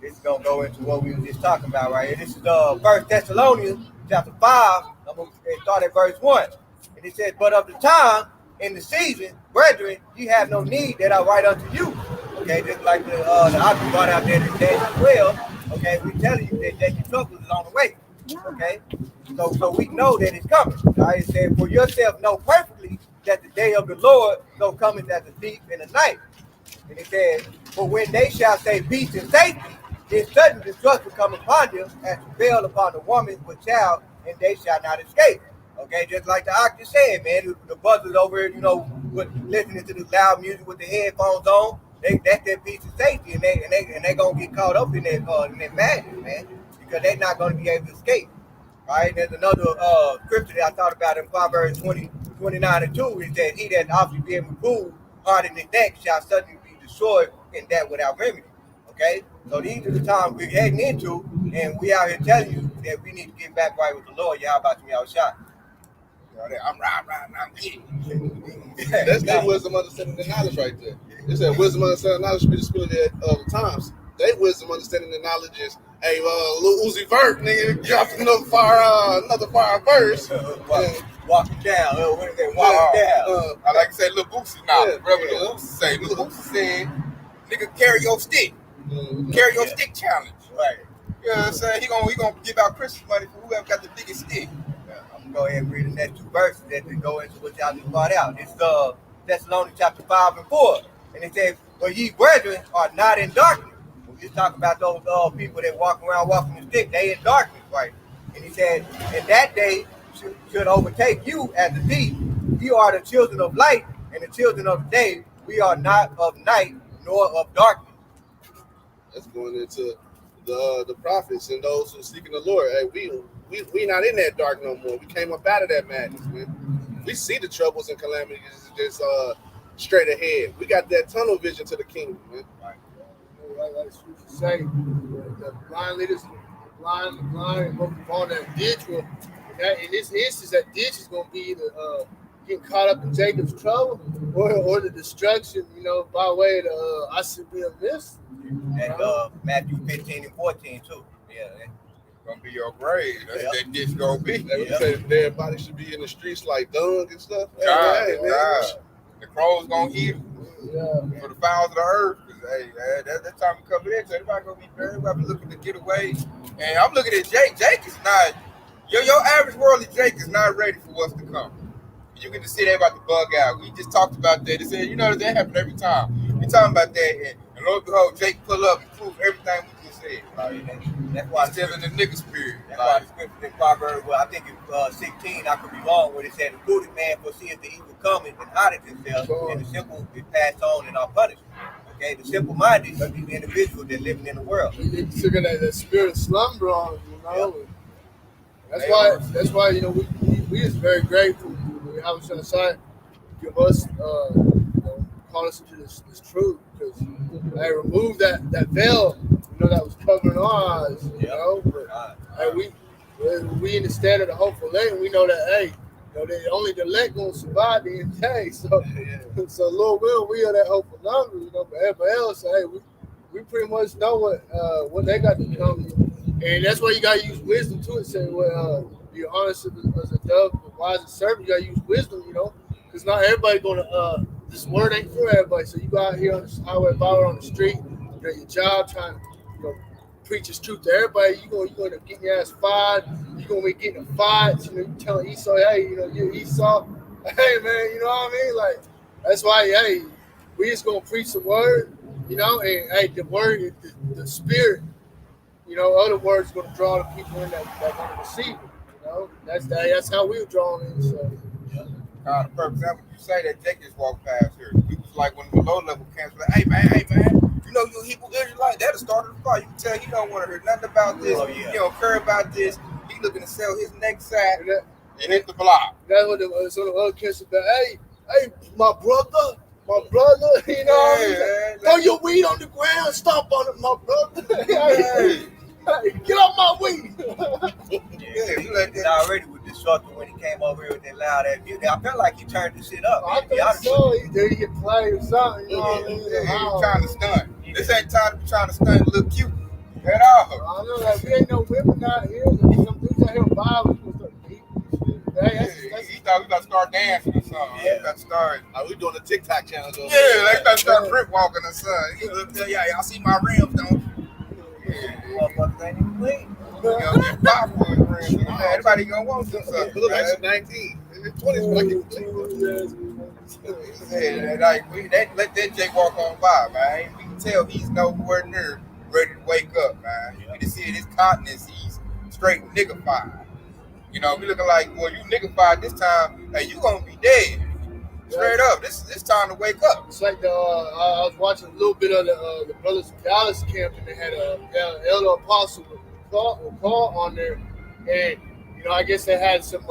This is gonna go into what we were just talking about right here. This is 1 Thessalonians chapter 5. I'm gonna start at verse 1. And it says, "But of the time and the season, brethren, you have no need that I write unto you." Okay, just like the author brought out there today as well. Okay, we telling you that Jacob's trouble is on the way. Okay, so we know that it's coming. Right? It said, "For yourself know perfectly that the day of the Lord so cometh as a thief in the night." And it says, "For when they shall say peace and safety, then sudden destruction come upon them as fell upon the woman with child, and they shall not escape." Okay, just like the octave said, man, the brothers over here, listening to the loud music with the headphones on, that's their peace and safety, and they gonna get caught up in that madness, man, because they're not gonna be able to escape. Right? There's another scripture that I thought about in Proverbs 29:2. It says, "He that often being removed, hard in his neck, shall suddenly be destroyed, and that without remedy." Okay, so these are the times we're heading into, and we out here telling you that we need to get back right with the Lord. Y'all about to be outshot. I'm riding, I'm getting. That's their wisdom, understanding, and knowledge right there. It said wisdom, understanding, knowledge should be displayed at the times. They wisdom, understanding, and knowledge is, hey, Lil Uzi Vert, nigga, dropped another fire verse. Walking down. What is that? Walking down. I like to say Lil Boosie now. Yeah, Remember Lil Boosie say? Lil Boosie said, "Nigga, carry your stick. Carry your stick challenge." Right. You know what I'm saying? He gonna give out Christmas money for whoever got the biggest stick. go ahead and read the next 2 verses as we go into what y'all just brought out. It's Thessalonians chapter 5 and 4. And it says, "But ye brethren are not in darkness." When we talk about those people that walk around walking the stick, they in darkness, right? And he said, "And that day should overtake you as a thief. You are the children of light and the children of day. We are not of night nor of darkness." That's going into the prophets and those who are seeking the Lord. Hey, we not in that dark no more. We came up out of that madness, man. We see the troubles and calamities just straight ahead. We got that tunnel vision to the kingdom, man. Right. Like Scripture say, the blind leaders, the blind, and go upon that ditch. Well, in this instance, that ditch is going to be either getting caught up in Jacob's trouble or the destruction, by way of the I should be a miss. And Matthew 15 and 14 too. Yeah, it's gonna be your grave. That's that ditch gonna be. They say dead body should be in the streets like dung and stuff. God. The crows gonna eat for the fowls of the earth. Hey, that time we coming in, so everybody gonna be buried. We'll be looking to get away. And I'm looking at Jake. Jake is not your average worldly Jake is not ready for what's to come. You get to see they about to bug out. We just talked about that. They said, that happens every time. We talking about that, and lo and behold, Jake pull up and prove everything we just said. That's why still in the nigga spirit. That's why the scripture in Proverbs, I think it's 16, I could be wrong, where it said, "The prudent man foreseeth the evil coming and hideth himself, and the simple is passed on and are punished." Okay, the simple-minded are the individuals that living in the world. They took that spirit of slumber on, That's why we is very grateful. I was trying to say, give us, call us into this truth, because I removed that veil, that was covering our eyes, But we in the stand of the hopeful lane, we know that, they only the elect gonna survive the end day. So Lord will, we are that hopeful number, but everybody else, we pretty much know what they got to come. And that's why you gotta use wisdom too. It said, be honest as a dove, but wise as a servant. You gotta use wisdom, because not everybody gonna. This word ain't for everybody. So you go out here on the highway, on the street, you got your job trying to, preach His truth to everybody. You're gonna get your ass fired. You're gonna be getting in fights. You telling Esau, hey, you're Esau. Hey man, you know what I mean? Like that's why, we just gonna preach the word, and the word, the spirit. Other words going to draw the people in that want to receive it. That's how we were drawn in. So, the perfect example you say that Jake just walked past here. He was like one of the low level camps, like, hey man, you Hebrew Israelite, that'll start the fire. You can tell he don't want to hear nothing about this. He don't care about this. He looking to sell his next sack and hit the block. That's what the other camps about. Hey, my brother. What I mean? Throw your weed on the ground, stomp on it, my brother. Get off my weed. He already was disruptive when he came over here with that loud ass music. I felt like he turned the shit up. I think so. He did get played or something. He trying to stunt. This ain't time to be trying to stunt look cute at all. I know, we ain't no women out here. Some dudes out here Bible. He thought we about to start dancing or something. Yeah. About to start. We doing a TikTok channel. They about to start brick walking or something. He look tell y'all see my rims, don't you? Motherfuckers ain't even clean. Get pop for the rims. Everybody gonna want some stuff. Look, that's 19. 20s, but I let that Jake walk on by, man. We can tell he's nowhere near ready to wake up, man. You can see in his countenance, he's straight niggified. We looking like, well, you niggified this time, hey, you gonna be dead. Straight up, this time to wake up. It's like I was watching a little bit of the Brothers of Dallas camp, and they had a elder apostle with Paul on there, and I guess they had some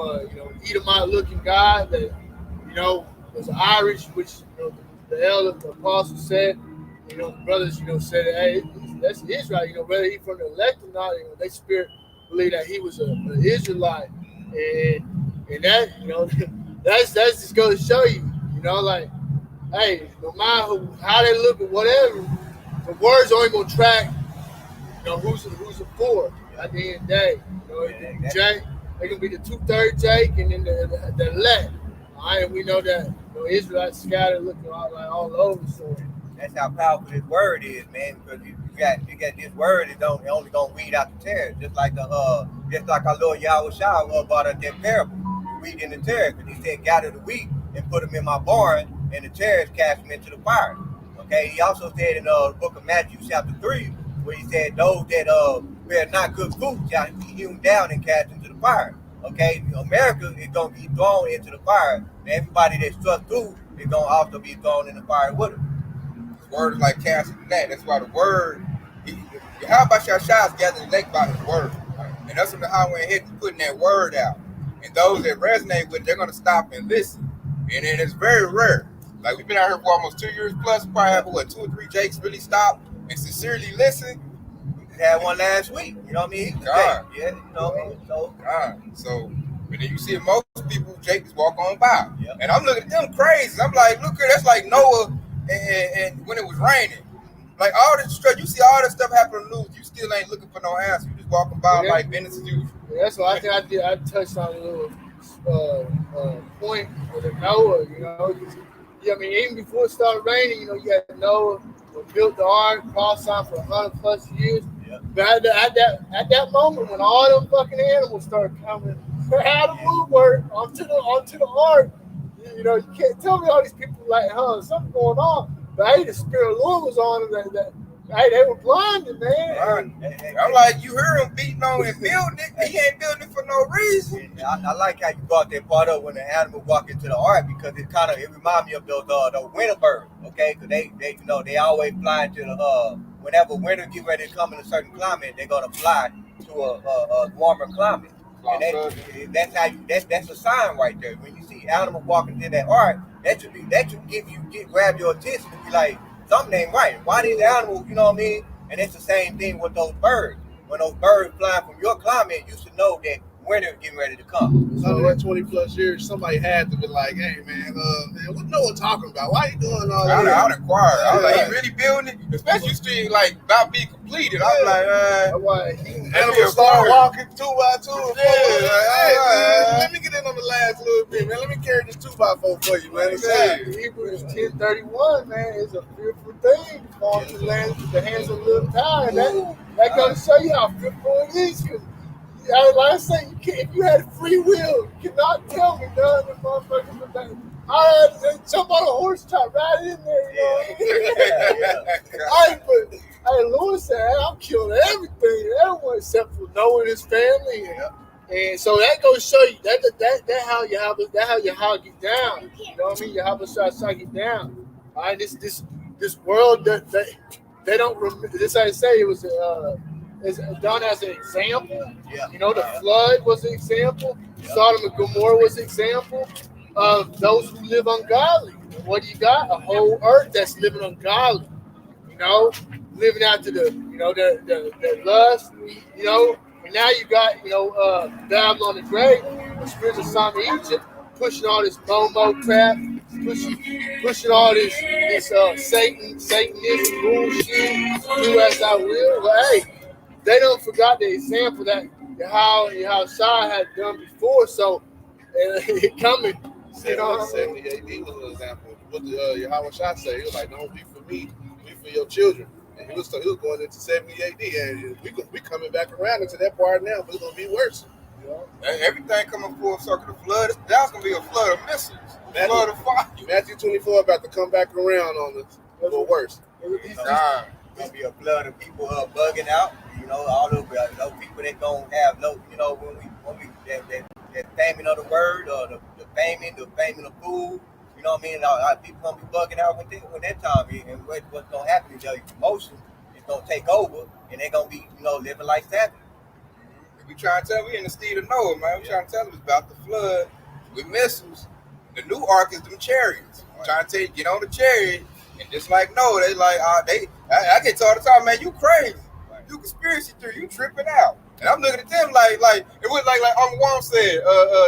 Edomite looking guy that was Irish, which the elder, the apostle said, the brothers said, hey, that's Israel, whether he from the elect or not, they spirit believe that he was an Israelite, and that that's just going to show you, like, hey, no matter how they look or whatever, the words only going to track, who's it for at the end of the day. Jake, they're going to be the 2/3 Jake, and then the elect. All right, we know that Israelites scattered looking all over. So that's how powerful this word is, man. Because you got this word, it only gonna weed out the tares. Just like our Lord Yahawashi brought us that parable. wheat and the tares. And he said, gather the wheat and put them in my barn, and the tares cast them into the fire. Okay. He also said in the book of Matthew chapter 3, where he said those that bear not good fruit shall be hewn down and cast into the fire. Okay. America is going to be thrown into the fire, and everybody that struck through is going to also be thrown in the fire with them. His word is like casting the net. That's why the word, Yahawashi is gathering the lake by his word. And that's when the highway ahead is putting that word out. And those that resonate with it, they're going to stop and listen. And then it's very rare. Like, we've been out here for almost 2 years plus. We probably have, 2 or 3 Jakes really stop and sincerely listen. We had one last week. You know what I mean? God. Yeah, you know what I mean? So, God. So, but then you see most people, Jake just walk on by. Yep. And I'm looking at them crazy. I'm like, look here, that's like Noah and when it was raining. Like, all this stuff, you see all this stuff happen on the news, you still ain't looking for no answer. You just walking by like business as usual. Yeah, that's what I think I did. I touched on a little point with Noah, you know. Yeah, I mean, even before it started raining, you know, you had Noah who built the ark, prophesied for 100+ years. yeah. But at that moment, when all them fucking animals started coming out of the woodwork onto the ark, you know, you can't tell me all these people like, something going on. But hey, the Spirit of the Lord was on them. Hey, they were blinded, man. I'm like, you heard him beating on and building it. He ain't building it for no reason. I like how you brought that part up when the animal walk into the ark, because it reminds me of those winter birds, okay? Because they you know, they always fly into the whenever winter get ready to come in a certain climate, they're gonna fly to a warmer climate. And that's a sign right there. When you see animals walking into that ark, that should grab your attention and be like, something ain't right. Why these animals, you know what I mean? And it's the same thing with those birds. When those birds fly from your climate, you should know that winter getting ready to come. 120+ years, somebody had to be like, hey, man, what Noah talking about? Why you doing all that? I would inquire. I was like, he really building it? Especially you see, like, about being completed. I was like, animals start walking 2 by 2. Yeah, let me get in on the last little bit, man. Let me carry this 2x4 for you, man. Hebrews 10:31, man, is a fearful thing. Falling to the hands of little time. That goes to show you how fearful it is. Like I say, you can't, if you had free will, you cannot tell me none of the motherfuckers with that. I had to jump on a horse, try right in there, you know. Lewis said, I'm killing everyone except for Noah and his family. And so that goes to show you that how Yahawashi get down. You know what I mean? Yahawashi get down. All right, this world that they don't remember. This I say it was is done as an example. Yeah. You know, the flood was an example. Yeah. Sodom and Gomorrah was an example of those who live ungodly. And what do you got? A whole earth that's living ungodly. You know, living out to the lust. You know, and now you got Babylon the Great, the spirits of Sodom and Egypt, pushing all this Momo crap, pushing all this Satanist bullshit. Do as I will. But hey, they don't forgot the example that Yahawashi had done before. So it coming. 70 AD was an example. What did Yahawashi say? He was like, "Don't be for me, be for your children." And he was going into 70 AD, and we coming back around into that part now, but it's gonna be worse. Everything coming full circle. The flood, that's gonna be a flood of missiles, flood of fire. Matthew 24 about to come back around on us, a little worse. Gonna be a flood of people bugging out. You know, all those people that gonna have no, you know, when we that famine of the word or the famine of food. You know what I mean? People gonna be bugging out when that time is, and what's gonna happen is your emotions is gonna take over, and they're gonna be, you know, living like that. We trying to tell we in the state of Noah, man. We trying to tell them it's about the flood with missiles. The new ark is them chariots. Right. Trying to tell you, get on the chariot, and just like Noah, they like I get told all the time, man, you crazy, you conspiracy theory, you tripping out. And I'm looking at them like it was like Uncle Warren said,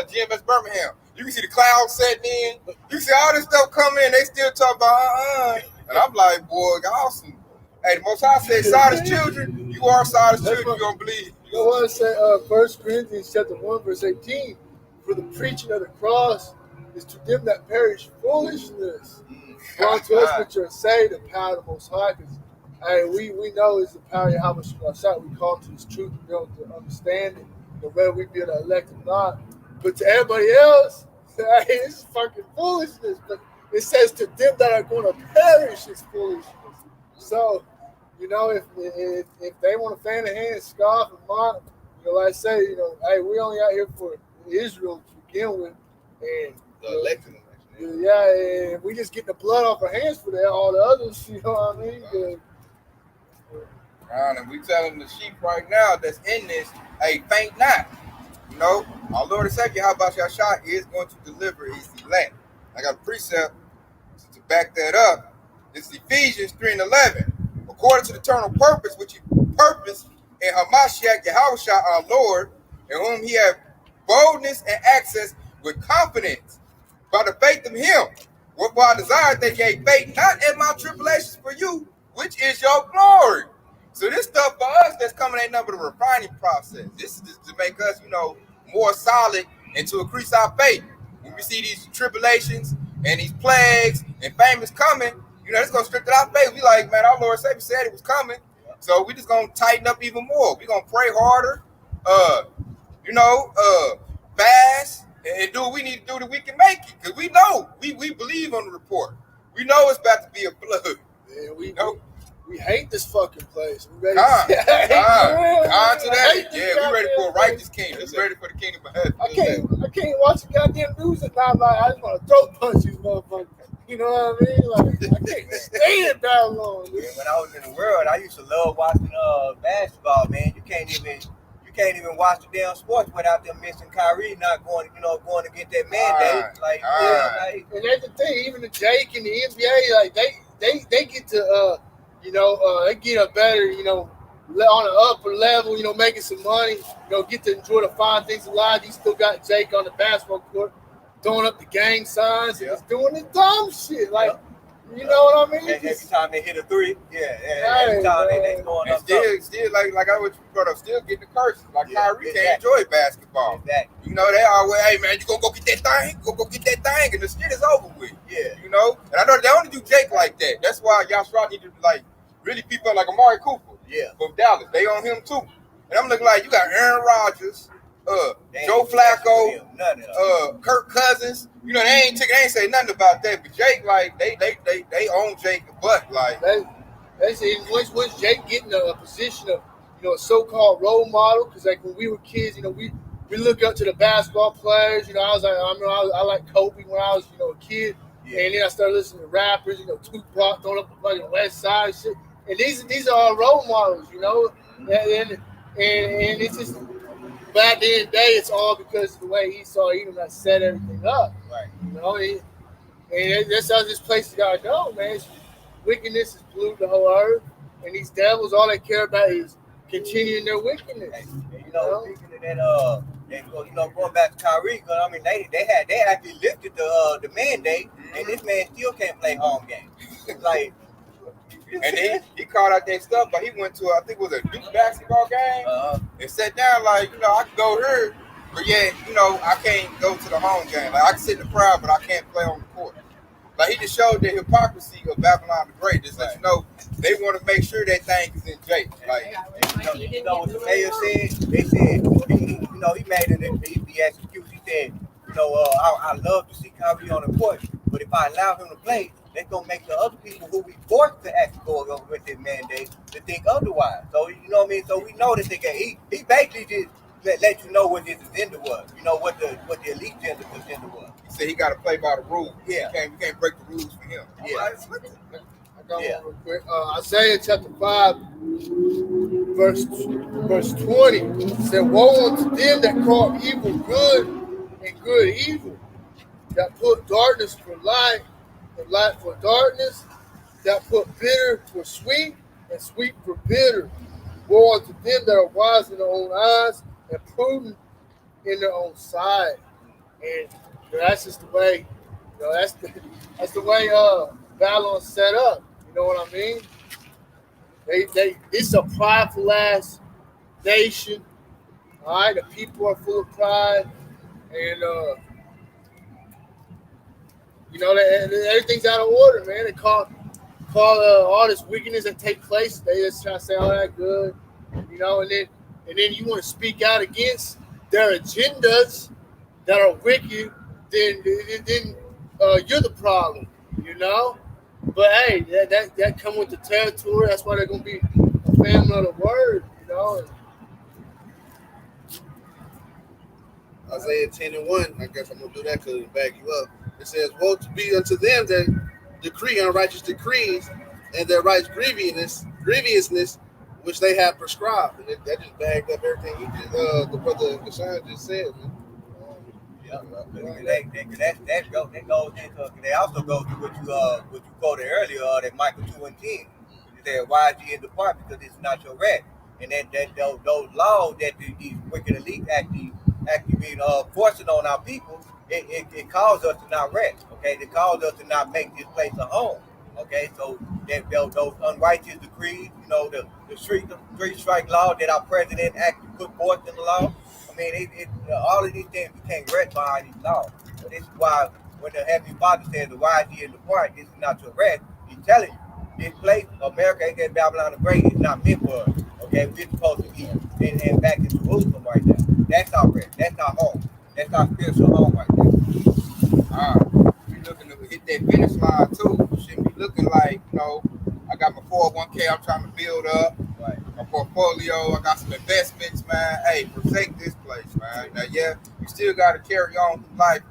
GMS Birmingham. You can see the clouds setting in. You see all this stuff coming in. They still talk about And I'm like, boy, awesome. Hey, the Most High said, Sodom's children. You are Sodom's children. You don't believe. You know what I say? 1 Corinthians chapter 1 verse 18. For the preaching of the cross is to them that perish foolishness. For unto us which are saved, the power of the Most High. Because we know it's the power of Yahawashi. We call to this truth and be able to understand it. Whether we be the elect or not. But to everybody else, hey, this is fucking foolishness. But it says to them that are going to perish, it's foolishness. So, you know, if they want to fan the hand, scoff, and mock, you know, like I say, you know, hey, we only out here for Israel to begin with, and The election. yeah, and we just get the blood off our hands for that. All the others, you know what I mean? And we telling the sheep right now that's in this, hey, faint not. You know, our Lord and Savior, Yahawashi is going to deliver his elect. I got a precept to back that up. This is Ephesians 3:11. According to the eternal purpose, which he purposed in Hamashiach Yahawashi our Lord, in whom he had boldness and access with confidence by the faith of him. Wherefore I desire that ye faith not in my tribulations for you, which is your glory. So this stuff for us that's coming ain't nothing but a refining process. This is just to make us, you know, more solid and to increase our faith. When we see these tribulations and these plagues and famines coming, you know, it's gonna strengthen our faith. We like, man, our Lord Savior said it was coming. So we just gonna tighten up even more. We gonna pray harder, fast and do what we need to do that we can make it. Because we know, we believe on the report. We know it's about to be a flood. Yeah, we hate this fucking place. We ready On to that. hate this Yeah, we ready for a goddamn righteous king. We ready for the kingdom of heaven. I can't watch the goddamn news at night. Like, I just want to throat punch these motherfuckers. You know what I mean? Like, I can't stand that long. Dude. When I was in the world, I used to love watching basketball, man. You can't even watch the damn sports without them missing Kyrie not going to get that mandate. And that's the thing. Even the Jake and the NBA, like they get to they get a better, on an upper level, making some money, get to enjoy the fine things of life. You still got Jake on the basketball court throwing up the gang signs and just doing the dumb shit. Like, you know what I mean? Every time they hit a three, every time they going up. Still like I what you brought up, still getting the curses. Like Kyrie can't enjoy basketball. Exactly. You know, they always, hey man, you gonna go get that thing? Go get that thing, and the shit is over with. Yeah. You know? And I know they only do Jake like that. That's why Yahawah need to really people like Amari Cooper. Yeah. From Dallas. They on him too. And I'm looking like you got Aaron Rodgers, Joe Flacco, Kirk Cousins. You know, they ain't say nothing about that. But Jake, like, they own Jake, but like they say once Jake getting a position of a so-called role model, because like when we were kids, we look up to the basketball players. I like Kobe when I was a kid, and then I started listening to rappers. Tupac throwing up the fucking West Side and shit. And these are all role models, and it's just. But at the end of the day, it's all because of the way he saw Edom that set everything up. Right. And that's how this place has got to go, man. Wickedness has polluted the whole earth. And these devils, all they care about is continuing their wickedness. Speaking of that, going back to Kyrie, because I mean, they actually lifted the mandate, and this man still can't play home games. Like. And then he called out that stuff, but he went to, I think it was a Duke basketball game, and sat down like, I can go here, but I can't go to the home game. Like, I can sit in the crowd, but I can't play on the court. Like, he just showed the hypocrisy of Babylon the Great. Just let you know, they want to make sure that thing is in Jake. Like, what the mayor said? They said, he made the excuse. He said, I love to see Kyrie on the court, but if I allow him to play, they're going to make the other people who we forced to actually go over with this mandate to think otherwise. So, you know what I mean? So we know that he basically just let you know what his agenda was. What the elite agenda was. He said he got to play by the rules. Yeah. We can't break the rules for him. Yeah. I got one real quick. Isaiah chapter 5, verse 20 said, woe unto them that call evil good and good evil, that put darkness for light and light for darkness, that put bitter for sweet and sweet for bitter. Woe unto them that are wise in their own eyes and prudent in their own sight. And that's just the way, that's the way Babylon's set up. You know what I mean? It's a prideful ass nation. All right, the people are full of pride, and everything's out of order, man. They call all this wickedness that take place. They just try to say, "Oh, that's good," and then you want to speak out against their agendas. that are wicked, then you're the problem, you know. But hey, that come with the territory. That's why they're gonna be a family of the word, you know. Isaiah 10:1. I guess I'm gonna do that because it'll back you up. It says, "Woe to be unto them that decree unrighteous decrees, and that writes grievousness which they have prescribed." And that just bagged up everything you just the brother Gashan just said, man. Yeah, that goes into. They also go to what you quoted earlier, that Michael 2:10. You said, "Why is ye in the part? Because it's not your rest." And those laws that these wicked elite actually being forcing on our people, it caused us to not rest. Okay, it caused us to not make this place a home. Okay, so those unrighteous decrees, the three strike law that our president actually put forth in the law. I mean, all of these things we can't rest behind these laws. So this is why when the Heavenly Father says, "The wise ye in the part, this is not your rest," He's telling you this place, America, aka Babylon the Great, is not meant for us. Okay, we're supposed to be in back in Jerusalem right now. That's our rest. That's our home. That's our spiritual home right there. We looking to hit that finish line too. Shouldn't be looking like, I got my 401k I'm trying to build up. Right. My portfolio, I got some investments, man. Hey, forsake this place, man. Now, yeah, you still got to carry on through life,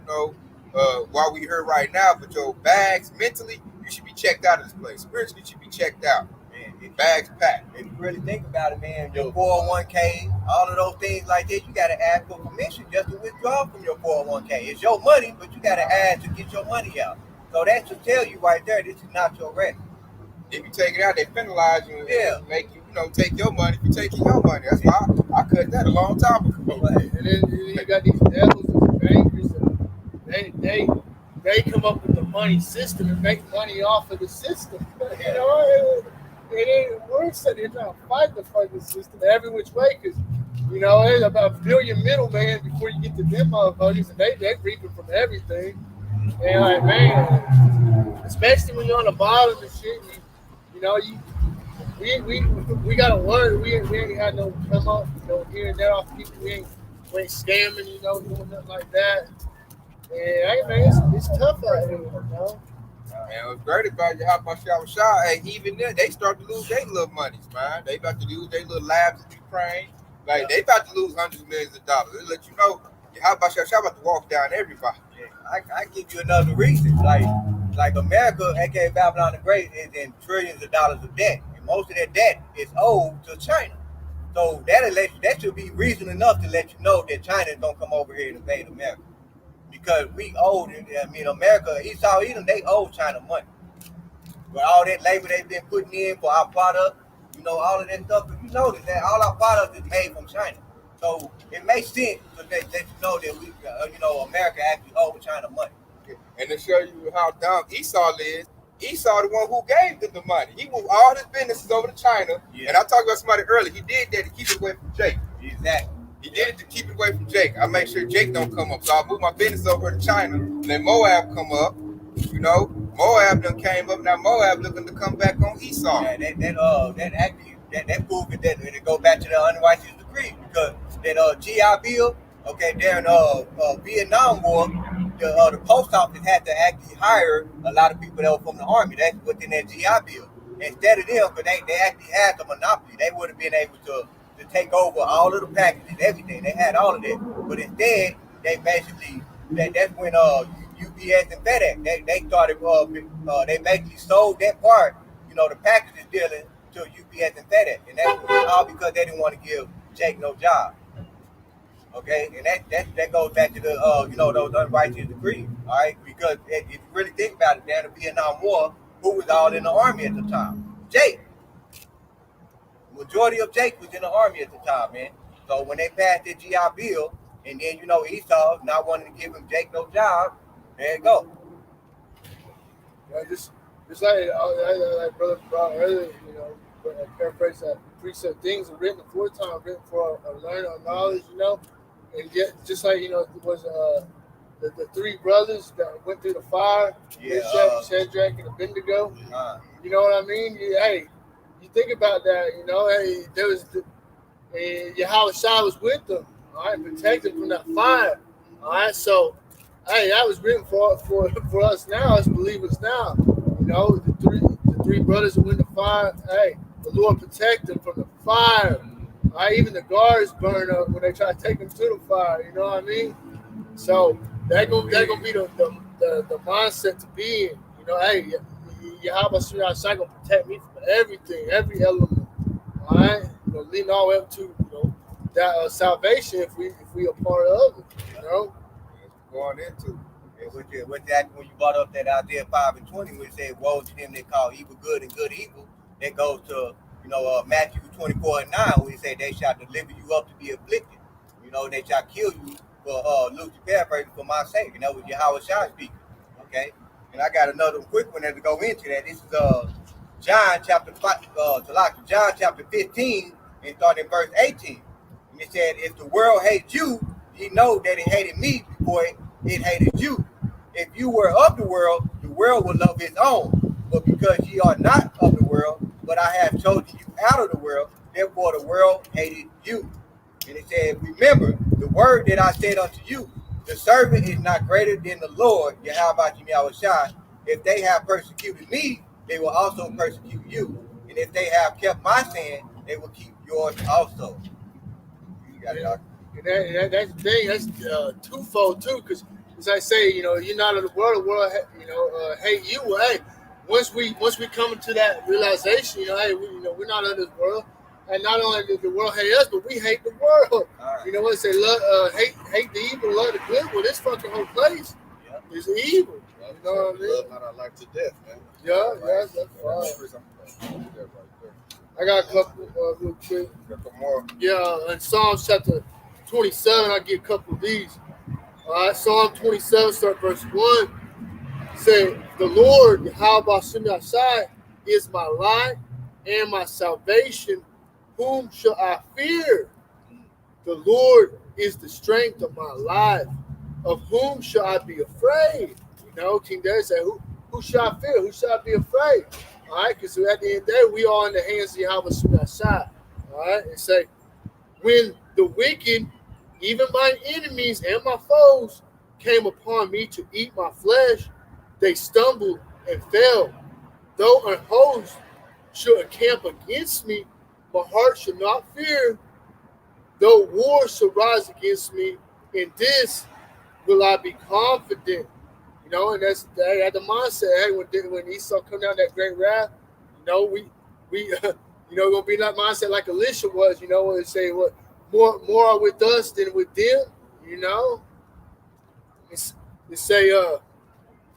while we here right now. But your bags, mentally, you should be checked out of this place. Spiritually, you should be checked out. Man, your bags packed. If you really think about it, man, your 401k, all of those things like that, you got to ask for permission just to withdraw from your 401k. It's your money, but you got to ask to get your money out. So that should tell you right there, this is not your rest. If you take it out, they penalize you and make you, take your money if you're taking your money. That's why I cut that a long time ago. And then you got these devils and bankers, and they come up with the money system and make money off of the system. It ain't worse than they're trying to fight the fucking system every which way, because there's about a billion middlemen before you get to them motherfuckers, and they reaping from everything. And like, man, especially when you're on the bottom and shit, we gotta learn. We ain't had no come up, here and there off people. We ain't scamming, doing nothing like that. And hey, man, it's tough out here, Man, what's great about Yahawashi, hey, even then, they start to lose their little monies, man. They about to lose their little labs in Ukraine. Like, they about to lose hundreds of millions of dollars. They let you know, Yahawashi about to walk down everybody. I give you another reason. Like America, aka Babylon the Great, is in trillions of dollars of debt. And most of that debt is owed to China. So that should be reason enough to let you know that China is going to come over here and invade America. Because we owe, America, Esau, Edom, they owe China money. But all that labor they've been putting in for our product, all of that stuff, if you notice that all our product is made from China. So it makes sense to let you know that we, America actually owes China money. And to show you how dumb Esau is, Esau the one who gave them the money. He moved all his businesses over to China. Yeah. And I talked about somebody earlier. He did that to keep it away from Jake. Exactly. He did it to keep it away from Jake. I make sure Jake don't come up. So I moved my business over to China. And then Moab come up. Moab done came up. Now Moab looking to come back on Esau. Yeah, that proves that it go back to the unrighteous decree, because that GI Bill, okay, during Vietnam War, the post office had to actually hire a lot of people that were from the army. That's within that GI Bill. Instead of them, because they actually had the monopoly, they would have been able to take over all of the packages, everything. They had all of that. But instead, they basically, that's when UPS and FedEx, they started, they basically sold that part, the packages dealing to UPS and FedEx. And that's all because they didn't want to give Jake no job. Okay, and that goes back to the those unrighteous decrees, all right? Because if you really think about it, during the Vietnam War, who was all in the army at the time? Jake. Majority of Jake was in the army at the time, man. So when they passed the GI Bill, and then Esau not wanting to give him Jake no job, there you go. Yeah, just like brother brought earlier, I paraphrase that precept, things are written aforetime, written for a learner of knowledge, and yet just like it was the three brothers that went through the fire, Shadrach and Abednego. You know what I mean? Hey, you think about that, hey, there was Yahawashi was with them, all right, protect them from that fire. All right, so hey, that was written for us now as believers now. You know, the three brothers who went to fire. Hey, the Lord protect them from the fire. All right, even the guards burn up when they try to take them to the fire. You know what I mean? So that gonna be the mindset to be in. You know, hey, Yahawashi gonna protect me from everything, every element. All right, you know, leading all the way up to that salvation if we are part of it. You know, going into. And with that, when you brought up that Isaiah 5:20, when it said, "Woe to them that call evil good and good evil," that goes to Matthew 24:9, when he said, "They shall deliver you up to be afflicted. They shall kill you for loosely paraphrasing for my sake." And that was Yahawashi speaking. Okay, and I got another quick one to go into that. This is John chapter 5, John chapter 15, and starting in verse 18. And it said, "If the world hates you, ye know that it hated me before it hated you. If you were of the world would love his own. But because ye are not of the world, but I have chosen you out of the world, therefore the world hated you." And it said, "Remember the word that I said unto you, the servant is not greater than the Lord, Yahawashi. If they have persecuted me, they will also persecute you. And if they have kept my saying, they will keep yours also." You got it, Doctor. And that's the thing. That's twofold too, because as I say, you're not of the world hate you. Well, hey, once we come to that realization, hey, we're not of this world, and not only does the world hate us, but we hate the world. Right. You know what? Say, hate the evil, love the good. Well, this fucking whole place is evil. You know what I mean? Love not our life to death, man. Yeah, that's fine. I got a couple real quick. More. Yeah, in Psalms chapter 27, I get a couple of these. All right, Psalm 27, start verse 1. Say, "The Lord, Yahawashi, is my light and my salvation. Whom shall I fear? The Lord is the strength of my life. Of whom shall I be afraid?" King David said, who shall I fear? Who shall I be afraid? All right, because at the end of the day, we are in the hands of Yahawashi. All right, and say, "When the wicked, even my enemies and my foes, came upon me to eat my flesh, they stumbled and fell. Though an host should encamp against me, my heart should not fear. Though war should rise against me, in this will I be confident." And that's the mindset. Hey, when Esau come down that great wrath, we gonna be that mindset like Elisha was. When they say what more are with us than with them. They say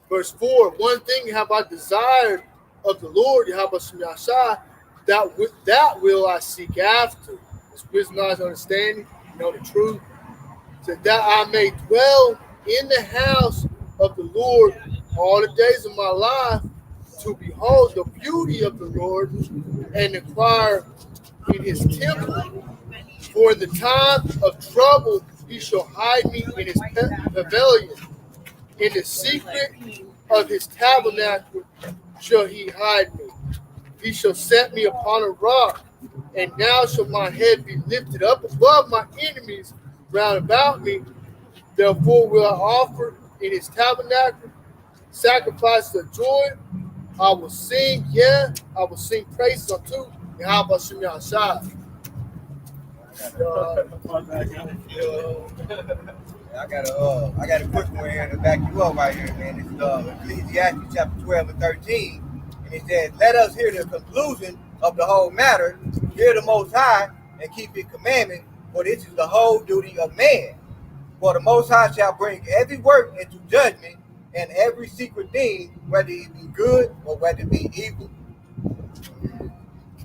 verse 4. "One thing have I desired of the Lord, Yahawashi, that will I seek after." It's wisdom, knowledge, understanding. The truth. So that I may dwell in the house of the Lord all the days of my life, to behold the beauty of the Lord and inquire in his temple. For in the time of trouble he shall hide me in his pavilion. In the secret of his tabernacle shall he hide me. He shall set me upon a rock, and now shall my head be lifted up above my enemies round about me. Therefore will I offer in his tabernacle sacrifice of joy. I will sing, I will sing praises unto Yahawashi. I got a quick one here to back you up right here, man. It's Ecclesiastes chapter 12 and 13. And it says, "Let us hear the conclusion of the whole matter, fear the Most High, and keep his commandment, for this is the whole duty of man. For the Most High shall bring every work into judgment, and every secret thing, whether it be good or whether it be evil."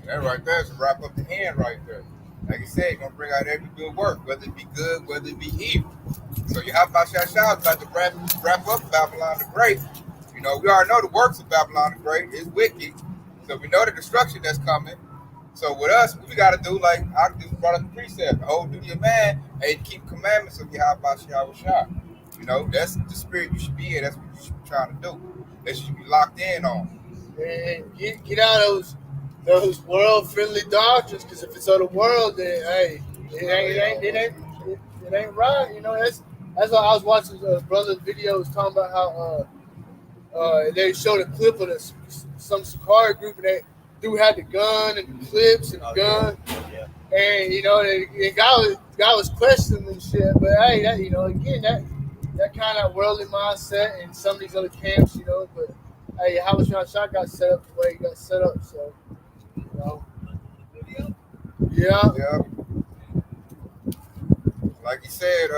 That right there is to wrap up the hand right there. Like you said, gonna bring out every good work, whether it be good, whether it be evil. So Yahawashi is about to wrap up Babylon the Great. We already know the works of Babylon the Great is wicked. So we know the destruction that's coming. So with us, what we got to do, like I just brought up the precept, the whole duty of man, and keep commandments of Yahawashi. That's the spirit you should be in. That's what you should be trying to do. That you should be locked in on. And get out of those world-friendly doctrines, because if it's of the world, then hey, it ain't right. That's why I was watching brother's videos talking about how they showed a clip of some Sakari group, and they dude had the gun and the clips and the gun, and the guy was questioning and shit. But hey, that again that kind of worldly mindset in some of these other camps, But hey, Yahawashi got set up the way he got set up, so yeah. Like he said,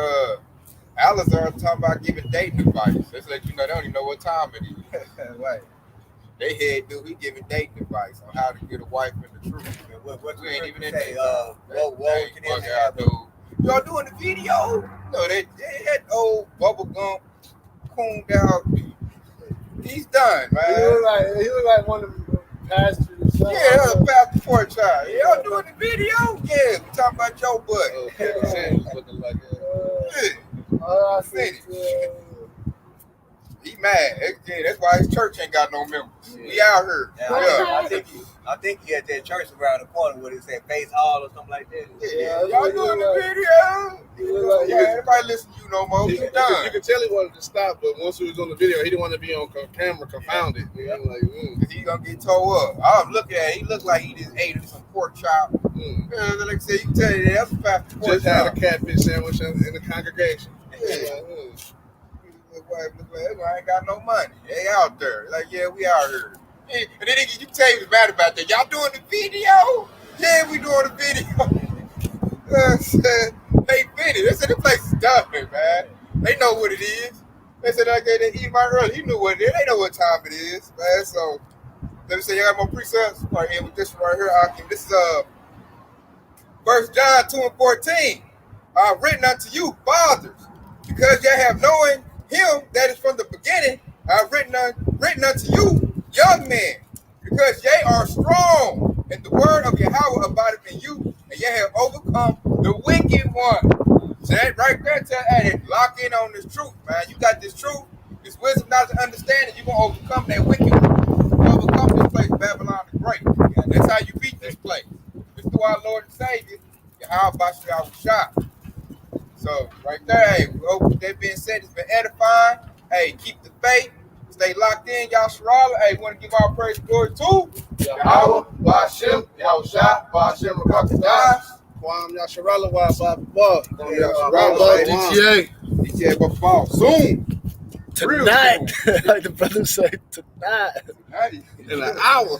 Alizar talking about giving dating advice. Just let you know they don't even know what time it is. Right. They head dude, he giving dating advice on how to get a wife in the truth. What we ain't even in say? there. Dude. Y'all doing the video? No, they had old bubble gum cooned out. He's done, man. He look like one of them pastors or something. Yeah, a pastor for a child. Y'all doing the video? Yeah, we talking about your butt. Looking like that. I think, he mad. That's why his church ain't got no members. We out here. I think he at that church around the corner where it said Faith Hall or something like that. Yeah, y'all doing the video? Everybody listen to you no more. You can tell he wanted to stop, but once he was on the video, he didn't want to be on camera confounded. Cause he gonna get tore up. I was looking at it, he looked like he just ate some pork chop. Like I said, you can tell you that's a fact. Just had a catfish sandwich in the congregation. Look like I ain't got no money. They out there. Like, yeah, we out here. And then you tell you was mad about that. Y'all doing the video? Yeah, we doing the video. They finished. They said the place is done, man. They know what it is. They said they eat my early. He knew what it is. They know what time it is, man. So let me say, you got more precepts right here with this one right here. This is 1 John 2:14. Written unto you, fathers, because ye have known him that is from the beginning. Written unto you, young men, because ye are strong, and the word of Yahawah abideth in you, and ye have overcome the wicked one. So that right there, lock in on this truth, man. You got this truth, this wisdom, knowledge, and understanding. You're going to overcome that wicked one. You overcome this place, Babylon the Great. That's how you beat this place. It's through our Lord and Savior, Yahawashi. So right there, hey, that being said, it's been edifying. Hey, keep the faith. Stay locked in, y'all Sharala. Hey, want to give our praise and glory to Yahawah, bahasham, Yahawah, bahasham, Rachwaa Qadash. Kwam Yasharala wa Baba. DTA Bafal. Soon. Tonight. Like the brother said, tonight. In an hour.